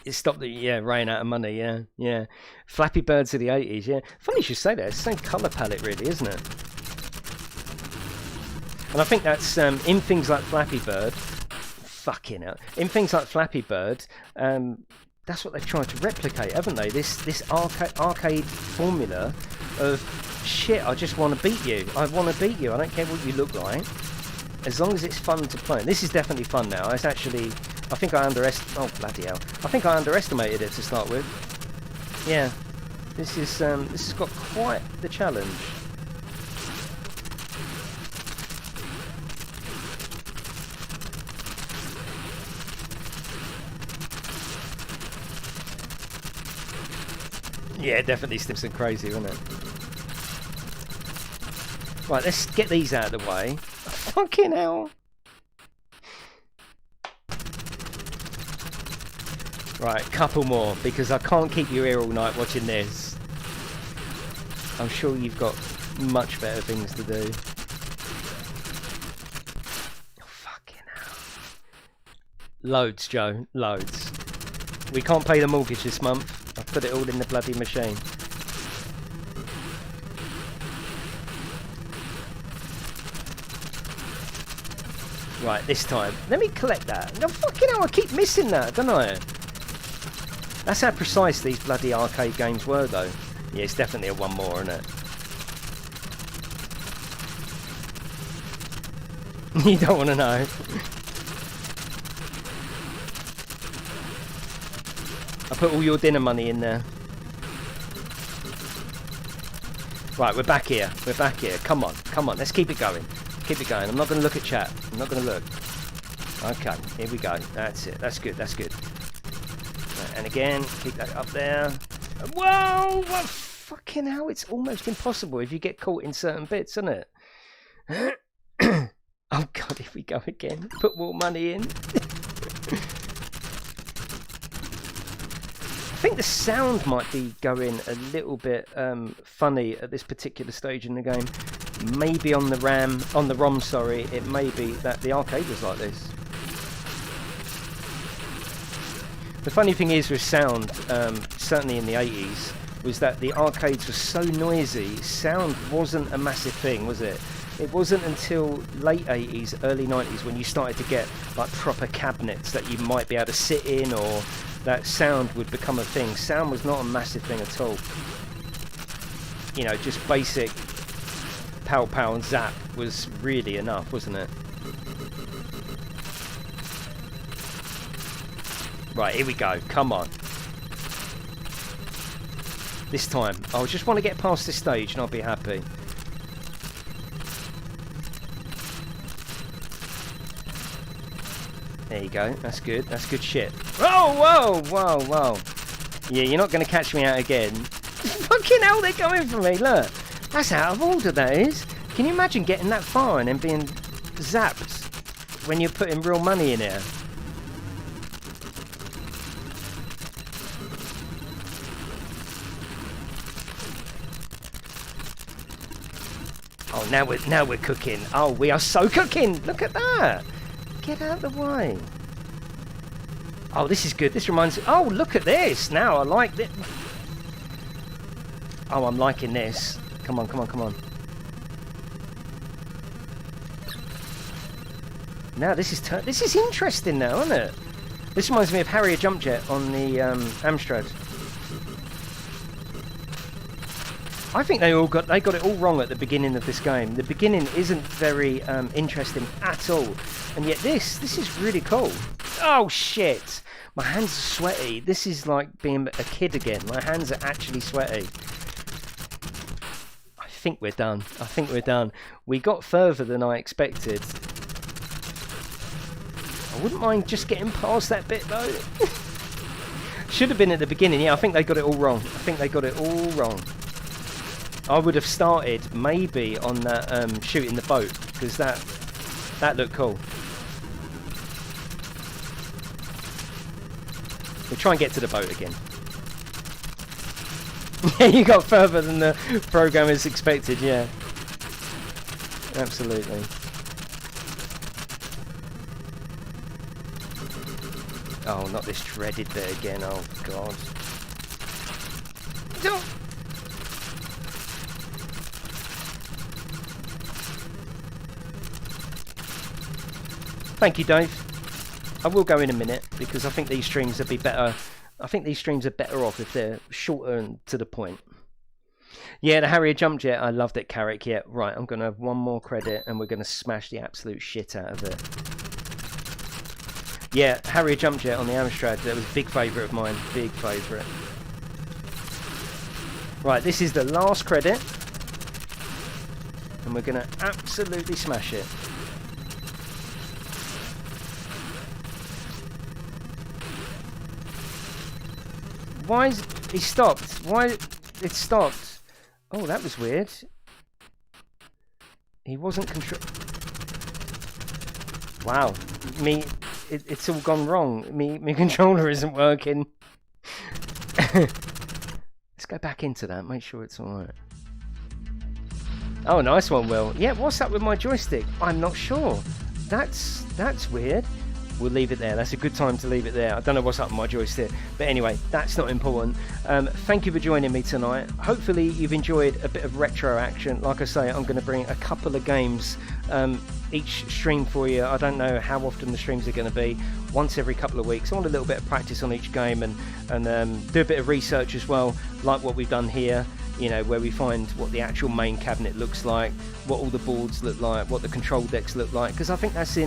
It stopped the, ran out of money, yeah. Flappy Birds of the 80s, yeah. Funny you should say that, it's the same colour palette really, isn't it? And I think that's, in things like Flappy Bird, fucking hell, in things like Flappy Bird, that's what they've tried to replicate, haven't they? This arcade formula of, shit, I just want to beat you. I want to beat you, I don't care what you look like. As long as it's fun to play. And this is definitely fun now. It's actually, I think I underestimated, oh bloody hell. I think I underestimated it to start with. Yeah, this has got quite the challenge. Yeah, definitely Stimson crazy, wasn't it? Right, let's get these out of the way. Fucking hell. Right, couple more, because I can't keep you here all night watching this. I'm sure you've got much better things to do. Oh, fucking hell. Loads, Joe, loads. We can't pay the mortgage this month. I've put it all in the bloody machine. Right, this time. Let me collect that. No, fucking hell, I keep missing that, don't I? That's how precise these bloody arcade games were, though. Yeah, it's definitely a one more, isn't it? You don't want to know. I put all your dinner money in there. Right, we're back here. We're back here. Come on, come on. Let's keep it going. Keep it going. I'm not going to look at chat. I'm not going to look. Okay, here we go. That's it. That's good. That's good. Right, and again, keep that up there. Whoa! What fucking hell? It's almost impossible if you get caught in certain bits, isn't it? Oh god, here we go again. Put more money in. I think the sound might be going a little bit funny at this particular stage in the game. Maybe on the ROM, sorry, it may be that the arcade was like this. The funny thing is with sound, certainly in the 80s, was that the arcades were so noisy, sound wasn't a massive thing, was it? It wasn't until late 80s, early 90s when you started to get like proper cabinets that you might be able to sit in, or that sound would become a thing. Sound was not a massive thing at all. You know, just basic pow pow and zap was really enough, wasn't it? Right, here we go. Come on. This time. I just want to get past this stage and I'll be happy. There you go. That's good. That's good shit. Oh, whoa, whoa, whoa. Yeah, you're not going to catch me out again. Fucking hell, they're going for me. Look. That's out of order, that is. Can you imagine getting that far and then being zapped when you're putting real money in here? Oh, now we're cooking. Oh, we are so cooking. Look at that. Get out of the way. Oh, this is good. This reminds me. Oh, look at this. Now I like this. Oh, I'm liking this. Come on, come on, come on. Now this is interesting now, isn't it? This reminds me of Harrier Jump Jet on the Amstrad. I think they got it all wrong at the beginning of this game. The beginning isn't very interesting at all, and yet this is really cool. Oh shit! My hands are sweaty. This is like being a kid again. My hands are actually sweaty. I think we're done. I think we're done. We got further than I expected. I wouldn't mind just getting past that bit though. Should have been at the beginning. Yeah, I think they got it all wrong. I think they got it all wrong. I would have started maybe on that shooting the boat, because that looked cool. We'll try and get to the boat again. Yeah, you got further than the programmers expected, yeah. Absolutely. Oh, not this dreaded bit again, oh god. Don't! Thank you, Dave. I will go in a minute because I think these streams would be better. I think these streams are better off if they're shorter and to the point. Yeah, the Harrier Jump Jet, I loved it, Carrick. Yeah, right, I'm going to have one more credit and we're going to smash the absolute shit out of it. Yeah, Harrier Jump Jet on the Amstrad, that was a big favourite of mine. Big favourite. Right, this is the last credit. And we're going to absolutely smash it. Why is he stopped? Why it stopped? Oh, that was weird. He wasn't Wow, it's all gone wrong. Me controller isn't working. Let's go back into that. Make sure it's all right. Oh, nice one, Will. Yeah, what's up with my joystick? I'm not sure. That's weird. We'll leave it there. That's a good time to leave it there. I don't know what's up with my joystick, but anyway, that's not important. Thank you for joining me tonight. Hopefully you've enjoyed a bit of retro action. Like I say, I'm going to bring a couple of games each stream for you. I don't know how often the streams are going to be. Once every couple of weeks. I want a little bit of practice on each game and do a bit of research as well, like what we've done here. You know, where we find what the actual main cabinet looks like, what all the boards look like, what the control decks look like, because I think that's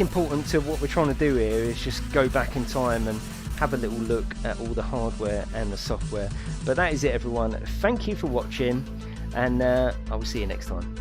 important to what we're trying to do here, is just go back in time and have a little look at all the hardware and the software. But that is it, everyone. Thank you for watching, and I will see you next time.